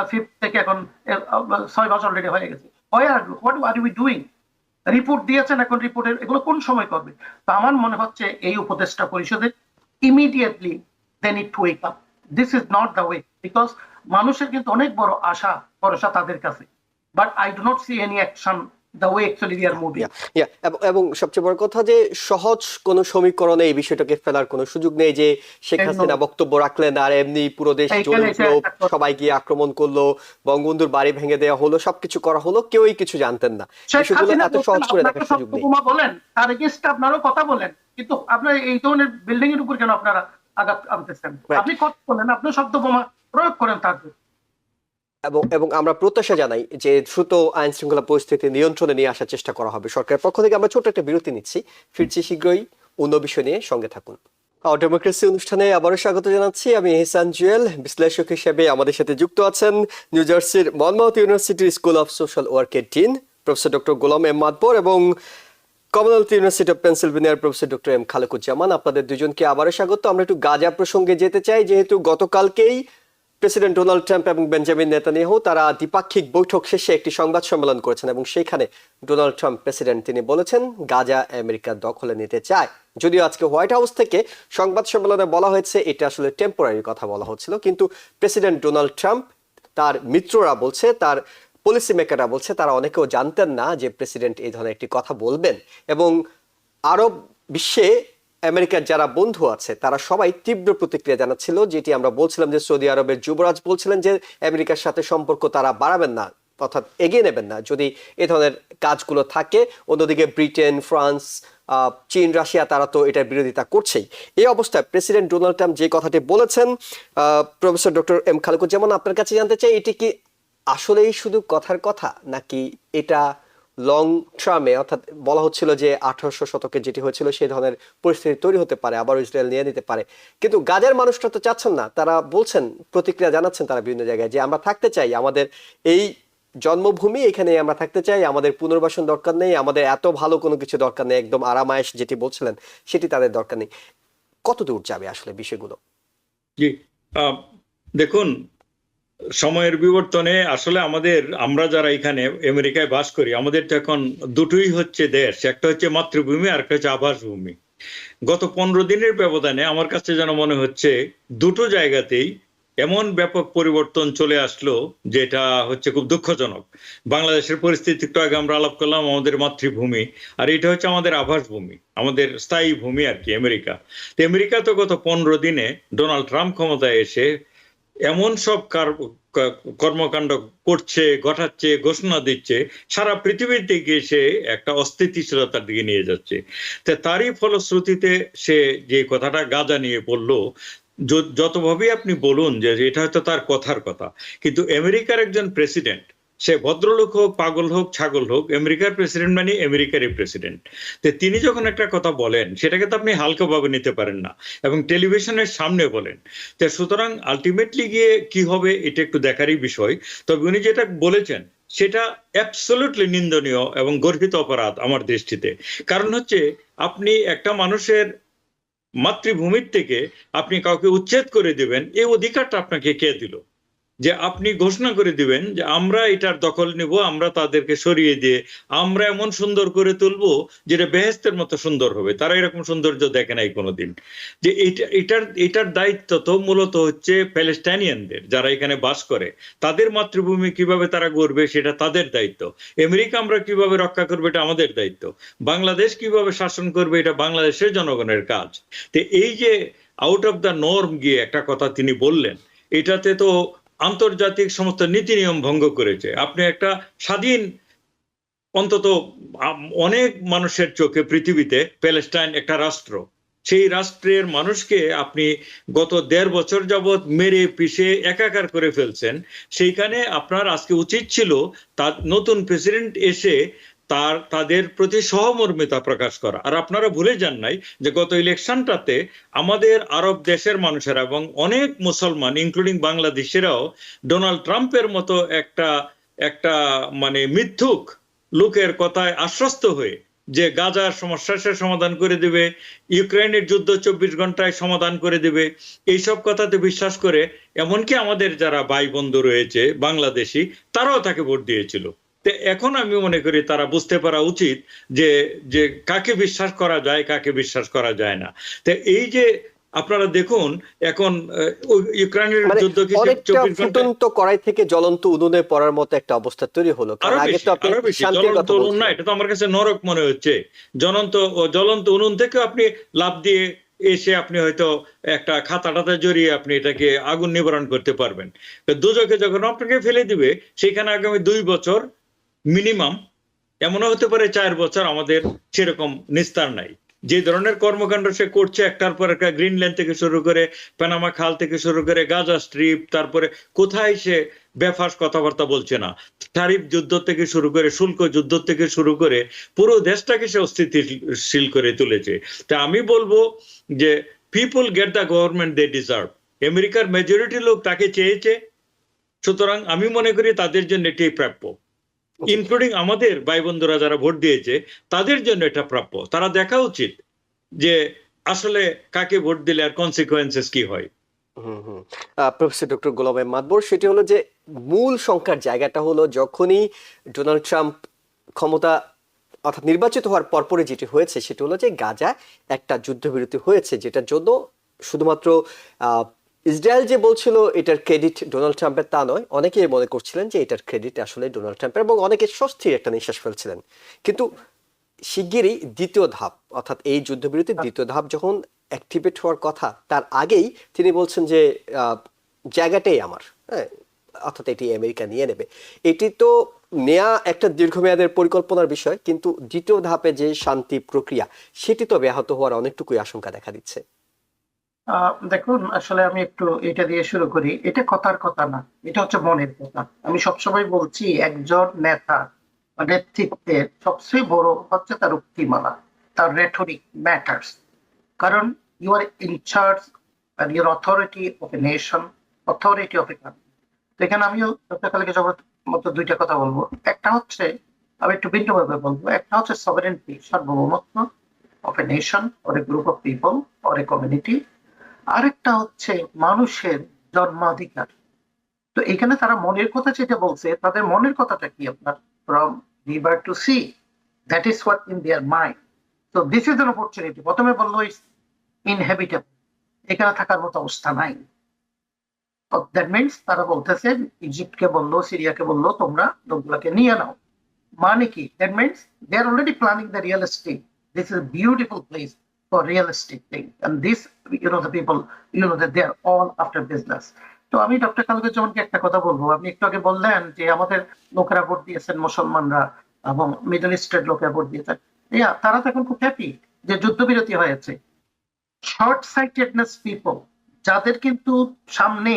5 থেকে এখন 6 মাস অলরেডি হয়ে গেছে। What are you doing? Report দিয়েছেন, এখন রিপোর্টের এগুলো কোন সময় করবে? তো আমার মনে হচ্ছে এই উপদেষ্টা পরিষদের immediately they need to wake up. This is not the way, because মানুষের কিন্তু অনেক বড় আশা ভরসা তাদের কাছে, but I do not see any action the way actually we are moving. এবং সবচেয়ে বড় কথা যে সহজ কোন সমীকরণে এই বিষয়টাকে ফেলার কোনো সুযোগ নেই, যে শেখ হাসিনা বক্তব্য রাখলেন আর এমনি পুরো দেশ জ্বলে উঠলো, সবাই গিয়ে আক্রমণ করলো, বঙ্গবন্ধুর বাড়ি ভেঙে দেওয়া হলো, সবকিছু করা হলো, কেউই কিছু জানতেন না। বিষয়গুলো এত সহজ করে দেখার সুযোগ নেই। বলেন তার এগেইনস্ট আপনারও কথা বলেন, কিন্তু আপনার এই ধরনের বিল্ডিং এর উপর কেন আপনারা আঘাত আনতেছেন? আপনি কথা বলেন, আপনি শব্দ বোমা প্রয়োগ করেন তার এবং এবং আমরা প্রত্যাশা জানাই যে দ্রুত আইন শৃঙ্খলা পরিস্থিতি নিয়ন্ত্রণে নিয়ে আসার চেষ্টা করা হবে সরকারের পক্ষ থেকে। আমরা ছোট একটা বিরতি নিচ্ছি, ফিরছি শীঘ্রই অন্য বিষয় নিয়ে, সঙ্গে থাকুন। ডেমোক্রেসি অনুষ্ঠানে আবারও স্বাগত জানাচ্ছি। আমি এহসান জুয়েল, বিশ্লেষক হিসেবে আমাদের সাথে যুক্ত আছেন নিউ জার্সির মনমাউথ ইউনিভার্সিটির স্কুল অফ সোশ্যাল ওয়ার্কের dean professor doctor Golam M Matbor এবং কমনওয়েলথ ইউনিভার্সিটি অফ পেনসিলভেনিয়ার প্রফেসর ডক্টর এম খালেকুজ্জামান। আপনাদের দুজনকে আবারও স্বাগত। আমরা একটু গাজা প্রসঙ্গে যেতে চাই, যেহেতু গতকালকেই প্রেসিডেন্ট ডোনাল্ড ট্রাম্প এবং বেঞ্জামিন নেতানিয়াহু তারা দ্বিপাক্ষিক বৈঠক শেষে একটি সংবাদ সম্মেলন করেছেন এবং সেখানে ডোনাল্ড ট্রাম্প প্রেসিডেন্ট তিনি বলেছেন গাজা আমেরিকার দখলে নিতে চায়। যদিও আজকে হোয়াইট হাউস থেকে সংবাদ সম্মেলনে বলা হয়েছে এটা আসলে টেম্পোরারি কথা বলা হচ্ছিল, কিন্তু প্রেসিডেন্ট ডোনাল্ড ট্রাম্প তার মিত্ররা বলছে, তার পলিসি মেকাররা বলছে তারা অনেকেও জানতেন না যে প্রেসিডেন্ট এই ধরনের একটি কথা বলবেন। এবং আরব বিশ্বে আমেরিকার যারা বন্ধু আছে তারা সবাই তীব্র প্রতিক্রিয়া জানাচ্ছিল, যেটি আমরা বলছিলাম যে সৌদি আরবের যুবরাজ বলছিলেন যে আমেরিকার সাথে সম্পর্ক তারা বাড়াবেন না, অর্থাৎ এগিয়ে নেবেন না যদি এ ধরনের কাজগুলো থাকে। অন্যদিকে ব্রিটেন, ফ্রান্স, চীন, রাশিয়া তারা তো এটার বিরোধিতা করছেই। এই অবস্থায় প্রেসিডেন্ট ডোনাল্ড ট্রাম্প যে কথাটি বলেছেন, প্রফেসর ডক্টর এম খালেকুজ্জামান আপনার কাছে জানতে চাই, এটি কি আসলেই শুধু কথার কথা, নাকি এটা লং টার্মে, অর্থাৎ বলা হচ্ছিল যে 1800 শতকে যেটি হয়েছিল সেই ধরনের পরিস্থিতি তৈরি হতে পারে, আবার ইসরায়েল নিয়ে নিতে পারে। কিন্তু গাজার মানুষরা তো চাচ্ছেন না, তারা বলছেন, প্রতিক্রিয়া জানাচ্ছেন তারা বিভিন্ন জায়গায় যে আমরা থাকতে চাই, আমাদের এই জন্মভূমি, এখানে আমরা থাকতে চাই, আমাদের পুনর্বাসন দরকার নেই, আমাদের এত ভালো কোনো কিছু দরকার নেই, একদম আরামায়েশ যেটি বলছিলেন সেটি তাদের দরকার নেই। কত দূর যাবে আসলে বিষয়গুলো? জি, দেখুন, সময়ের বিবর্তনে আসলে আমরা যারা এখানে আমেরিকায় বাস করি, আমাদের তো এখন দুটোই হচ্ছে দেশ, একটা হচ্ছে মাতৃভূমি আর একটা হচ্ছে আবাসভূমি। গত 15 দিনের ব্যবধানে আমার কাছে যেন মনে হচ্ছে দুটো জায়গাতেই এমন ব্যাপক পরিবর্তন চলে আসলো যেটা হচ্ছে খুব দুঃখজনক। বাংলাদেশের পরিস্থিতি একটু আগে আমরা আলাপ করলাম, আমাদের মাতৃভূমি, আর এটা হচ্ছে আমাদের আবাসভূমি, আমাদের স্থায়ী ভূমি আর কি আমেরিকা। তো আমেরিকা তো গত 15 দিনে ডোনাল্ড ট্রাম্প ক্ষমতায় এসে এমন সব কর্মকাণ্ড করছে, ঘটাচ্ছে, ঘোষণা দিচ্ছে, সারা পৃথিবীর দিকে সে একটা অস্থিতিশীলতার দিকে নিয়ে যাচ্ছে। তো তারই ফলশ্রুতিতে সে যে কথাটা গাজা নিয়ে বললো, যতভাবেই আপনি বলুন যে এটা হয়তো তার কথার কথা, কিন্তু আমেরিকার একজন প্রেসিডেন্ট, সে ভদ্রলোক হোক, পাগল হোক, ছাগল হোক, আমেরিকার প্রেসিডেন্ট মানে আমেরিকারই প্রেসিডেন্ট। তো তিনি যখন একটা কথা বলেন সেটাকে তো আপনি হালকাভাবে নিতে পারেন না, এবং টেলিভিশনের সামনে বলেন। তো সুতরাং আলটিমেটলি গিয়ে কি হবে এটা একটু দেখারই বিষয়। তবে উনি যেটা বলেছেন সেটা অ্যাবসলিউটলি নিন্দনীয় এবং গর্হিত অপরাধ আমার দৃষ্টিতে। কারণ হচ্ছে আপনি একটা মানুষের মাতৃভূমির থেকে আপনি কাউকে উচ্ছেদ করে দিবেন, এই অধিকারটা আপনাকে কে দিল? যে আপনি ঘোষণা করে দিবেন যে আমরা এটার দখল নিব, আমরা তাদেরকে সরিয়ে দিয়ে আমরা এমন সুন্দর করে তুলবো যেটা বেহেশতের মতো সুন্দর হবে। তারা এরকম সৌন্দর্য দেখে নাই কোনোদিন। যে এটার দায়িত্ব তো মূলত হচ্ছে প্যালেস্টাইনিয়ানদের, যারা এখানে বাস করে, তাদের মাতৃভূমি কিভাবে তারা গড়বে সেটা তাদের দায়িত্ব। আমেরিকা আমরা কিভাবে রক্ষা করবে এটা আমাদের দায়িত্ব। বাংলাদেশ কিভাবে শাসন করবে এটা বাংলাদেশের জনগণের কাজ। তো এই যে আউট অফ দ্য নর্ম গিয়ে একটা কথা তিনি বললেন, এটাতে তো আন্তর্জাতিক সমস্ত নীতি নিয়ম ভঙ্গ করেছে। আপনি একটা স্বাধীন, অন্তত অনেক মানুষের চোখে পৃথিবীতে প্যালেস্টাইন একটা রাষ্ট্র, সেই রাষ্ট্রের মানুষকে আপনি গত 1.5 বছর যাবৎ মেরে পিষে একাকার করে ফেলছেন। সেইখানে আপনার আজকে উচিত ছিল তার নতুন প্রেসিডেন্ট এসে তাদের প্রতি সহমর্মিতা প্রকাশ করা। আর আপনারা ভুলে যান নাই যে গত ইলেকশনটাতে আমাদের আরব দেশের মানুষেরা এবং অনেক মুসলমান ইনক্লুডিং বাংলাদেশেরাও ডোনাল্ড ট্রাম্পের মতো একটা মানে মিথ্যুক লোকের কথায় আশ্বস্ত হয়ে যে গাজার সমস্যা সে সমাধান করে দেবে, ইউক্রেনের যুদ্ধ 24 ঘন্টায় সমাধান করে দেবে, এইসব কথাতে বিশ্বাস করে এমনকি আমাদের যারা ভাই বন্ধু রয়েছে বাংলাদেশি, তারাও তাকে ভোট দিয়েছিল। এখন আমি মনে করি তারা বুঝতে পারা উচিত যে কাকে বিশ্বাস করা যায়, কাকে বিশ্বাস করা যায় না। তো এই যে আপনারা দেখুন এখন ইউক্রেনের যুদ্ধ কি 24 ঘন্টা কড়াই থেকে জ্বলন্ত উনুনে পড়ার মতো একটা অবস্থা তৈরি হলো। না, এটা তো আমার কাছে নরক মনে হচ্ছে। জ্বলন্ত উনুন থেকে আপনি লাফ দিয়ে এসে আপনি হয়তো একটা খাতা জড়িয়ে আপনি এটাকে আগুন নিবারণ করতে পারবেন। দুজকে যখন আপনাকে ফেলে দিবে সেখানে আগামী 2 বছর মিনিমাম, এমনও হতে পারে 4 বছর, আমাদের সেরকম নিস্তার নাই। যে ধরনের কর্মকাণ্ড সে করছে, একটার পর একটা, গ্রিনল্যান্ড থেকে শুরু করে পানামা খাল থেকে শুরু করে গাজা স্ট্রিপ, তারপরে কোথায় সে বেফাস কথাবার্তা বলছে না। তারিফ যুদ্ধ থেকে শুরু করে, শুল্ক যুদ্ধ থেকে শুরু করে পুরো দেশটাকে সে অস্থিতিশীল করে তুলেছে। তা আমি বলবো যে people get the government they deserve. আমেরিকার মেজরিটি লোক তাকে চেয়েছে, সুতরাং আমি মনে করি তাদের জন্য এটাই প্রাপ্য, ইনক্লুডিং আমাদের ভাই বন্ধুরা যারা ভোট দিয়েছে তাদের জন্য এটা প্রাপ্য। তারা দেখা উচিত যে আসলে কাকে ভোট দিলে আর কনসিকুয়েন্সেস কি হয়। প্রফেসর ডক্টর গোলাম মাদবর, সেটি হলো যে মূল সংখ্যার জায়গাটা হলো যখনই ডোনাল্ড ট্রাম্প ক্ষমতা অর্থাৎ নির্বাচিত হওয়ার পরপরই যেটি হয়েছে সেটি হলো যে গাজা একটা যুদ্ধবিরতি হয়েছে, যেটার জন্য শুধুমাত্র ইসরায়েল যে বলছিল এটার ক্রেডিট ডোনাল্ড ট্রাম্পের, তা নয়। অনেকেই মনে করছিলেন যে এটার ক্রেডিট আসলে ডোনাল্ড ট্রাম্পের এবং অনেকে স্বস্তির একটা নিঃশ্বাস ফেলছিলেন। কিন্তু শিগগিরই দ্বিতীয় ধাপ অর্থাৎ এই যুদ্ধবিরতির দ্বিতীয় ধাপ যখন অ্যাক্টিভেট হওয়ার কথা, তার আগেই তিনি বলছেন যে জায়গাটাই আমার, হ্যাঁ, অর্থাৎ এটি আমেরিকা নিয়ে নেবে। এটি তো নেয়া একটা দীর্ঘমেয়াদের পরিকল্পনার বিষয়, কিন্তু দ্বিতীয় ধাপে যে শান্তি প্রক্রিয়া সেটি তো ব্যাহত হওয়ার অনেকটুকুই আশঙ্কা দেখা দিচ্ছে। দেখুন, আসলে আমি একটু এটা দিয়ে শুরু করি। এটা কথার কথা না, এটা হচ্ছে মনের কথা। আমি সবসময় বলছি একজন নেতা বা নেতৃত্বের সবচেয়ে বড় হচ্ছে তার উক্তিমালা, তার রেটরিক ম্যাটার্স। কারণ you are in charge and your authority of a nation, authority of a country. তো এখানে আমিও ডক্টর খালেকের মতো দুইটা কথা বলবো। একটা হচ্ছে, আমি একটু ভিন্নভাবে বলবো, একটা হচ্ছে সভারেন্টি, সার্বভৌমত্ব of a nation or a group of people or a community। আরেকটা হচ্ছে মানুষের জন্মাধিকার। তো এখানে তারা মনের কথা যেটা বলছে, তাদের মনের কথাটা কি আপনার, from river to sea, that is what in their mind. তো দিস ইজ অ্যান অপরচুনিটি। প্রথমে বললো ইজ ইনহ্যাবিটেবল, এখানে থাকার মতো অবস্থা নাই। দ্যাট মিনস তারা বলতেছে, ইজিপ্টকে বললো, সিরিয়াকে বললো তোমরা লোকগুলোকে নিয়ে নাও। মানে কি? That means they are already planning the real estate. This is a beautiful place for real estate thing, and this, the people, that they are all after business. তো আমি ডক্টর খালেকুজ্জামানকে একটা কথা বলবো। আপনি একটু আগে বললেন যে আমাদের লোকেরা ভোট দিয়েছেন, মুসলমানরা এবং মিডল ইস্টের লোকেরা ভোট দিয়েছেন। তারা তো এখন খুব হ্যাপি যে যুদ্ধবিরতি হয়েছে। শর্ট সাইটেডনেস পিপল, যাদের কিন্তু সামনে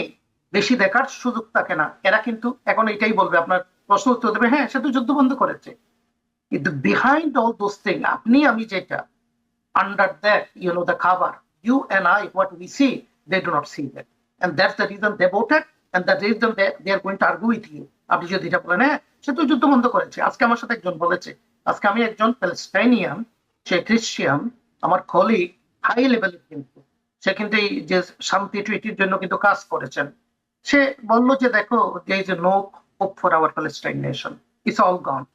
বেশি দেখার সুযোগ থাকে না, এরা কিন্তু এখন এটাই বলবে, আপনার প্রশ্ন উত্তর দেবে, হ্যাঁ সে তো যুদ্ধ বন্ধ করেছে। কিন্তু বিহাইন্ড অল দোজ থিং, আপনি আমি যেটা, under that, the cover, you and I, what we see, they do not see that. And that's the reason they voted, and the reason they are going to argue with you. আপনি যদি এটা বলেন, হ্যাঁ সে তো যুদ্ধ বন্ধ করেছে। আজকে আমার সাথে একজন বলেছে, আজকে আমি একজন প্যালেস্টাইনিয়ান, সে খ্রিস্টিয়ান, আমার কলিগ, হাই লেভেলের, কিন্তু সে কিন্তু এই যে শান্তি ট্রিটির জন্য কিন্তু কাজ করেছেন। সে বললো যে দেখো, there is no hope for our Palestine nation, it's all gone.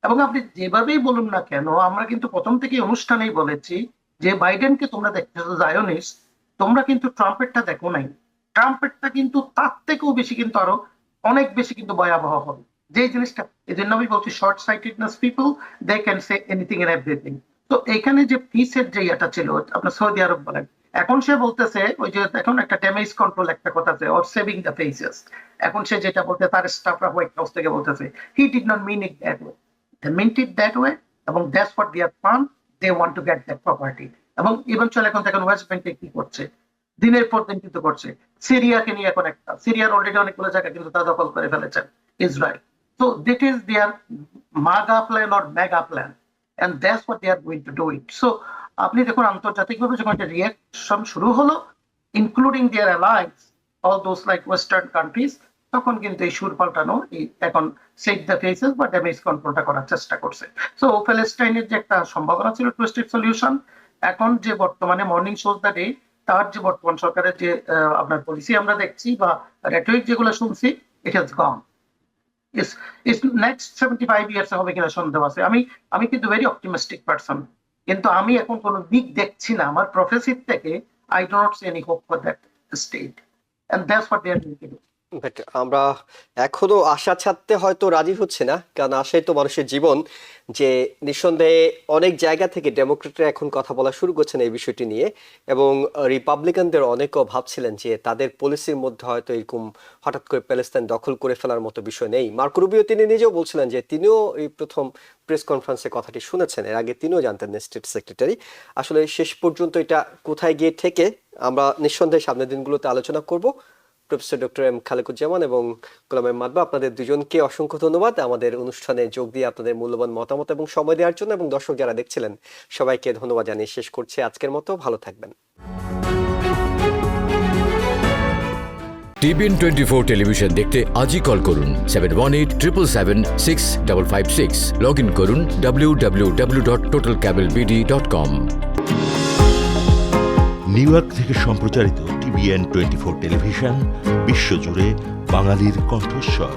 এবং আপনি যেভাবেই বলুন না কেন, আমরা কিন্তু প্রথম থেকে অনুষ্ঠানেই বলেছি যে বাইডেনকে তোমরা দেখতেছো জায়নিস্ট, তোমরা কিন্তু ট্রাম্পেরটা দেখো নাই। ট্রাম্পেরটা কিন্তু তার থেকেও বেশি, কিন্তু আরো অনেক বেশি কিন্তু ভয়াবহ হবে যে জিনিসটা। এই জন্য আমি বলছি short sightedness people, they can say anything and everything. তো এখানে যে পিসের যে ইয়েটা ছিল, আপনার সৌদি আরব বলেন, এখন সে বলতেছে ওই যে এখন একটা ড্যামেজ কন্ট্রোল একটা কথা আছে, অর সেভিং দ্য ফেসেস। এখন সে যেটা বলতে, তার স্টাফরা হোয়াইট হাউস থেকে বলতেছে, he did not mean it that way, they meant it that way, এবং that's what they have found, they want to get that property। এবং ইভেনচুয়ালি এখন দেখেন ওয়েস্ট ব্যাংকে কি করছে, দিনের পর দিন কিন্তু করছে। সিরিয়াকে নিয়ে এখন একটা, সিরিয়ার অলরেডি অনেকগুলো জায়গা কিন্তু তা দখল করে ফেলেছেন Israel. So that is their MAGA plan or mega plan, and that's what they are going to do it. So আপনি দেখুন আন্তর্জাতিকভাবে যখন একটা রিয়াকশন শুরু হলো, including their allies, all those like western countries, তখন কিন্তু এই সুর পাল্টানো, এখন সেভ দ্য ফেসেস বা ড্যামেজ কন্ট্রোলটা করার চেষ্টা করছে। সো প্যালেস্টাইনের যে একটা সম্ভাবনা ছিল টু স্টেট সলিউশন, এখন যে বর্তমানে মর্নিং শোজ দ্য ডে, তার যে বর্তমান সরকারের যে আপনার পলিসি আমরা দেখছি বা রেটরিক যেগুলো শুনছি, it has gone. Is next 75 years হবে কিনা সন্দেহ আছে। আমি কিন্তু ভেরি অপটিমিস্টিক পারসন, কিন্তু আমি এখন কোনো দিক দেখছি না আমার প্রফেসির থেকে। I do not see any hope for that state, and that's what they are going to do. But আমরা এখনো আশা ছাড়তে হয়তো রাজি হচ্ছে না, কারণ আশাই তো মানুষের জীবন। যে নিঃসন্দেহে অনেক জায়গা থেকে ডেমোক্রেটরা এখন কথা বলা শুরু করছেন এই বিষয়টি নিয়ে, এবং রিপাবলিকানদের অনেকেও ভাবছিলেন যে তাদের পলিসির মধ্যে হয়তো এরকম হঠাৎ করে প্যালেস্তাইন দখল করে ফেলার মতো বিষয় নেই। মার্কো রুবিও তিনি নিজেও বলছিলেন যে তিনিও এই প্রথম প্রেস কনফারেন্সে কথাটি শুনেছেন, এর আগে তিনিও জানতেন না, স্টেট সেক্রেটারি। আসলে শেষ পর্যন্ত এটা কোথায় গিয়ে ঠেকে আমরা নিঃসন্দেহে সামনের দিনগুলোতে আলোচনা করব। প্রফেসর ডক্টর এম খালেকুজ্জামান এবং গোলাম এম মাতবা, আপনাদের দুজনকে অসংখ্য ধন্যবাদ আমাদের অনুষ্ঠানে যোগ দিয়ে আপনাদের মূল্যবান মতামত এবং সময় দেওয়ার জন্য, এবং দর্শক যারা দেখছিলেন সবাইকে ধন্যবাদ জানিয়ে শেষ করছি আজকের মতো। ভালো থাকবেন। TBN 24 টেলিভিশন দেখতে আজই কল করুন 7187776556। লগ ইন করুন www.totalcablebd.com। নিউ ইয়র্ক থেকে সম্প্রচারিত TBN 24 টেলিভিশন বিশ্বজুড়ে বাঙালির কণ্ঠস্বর।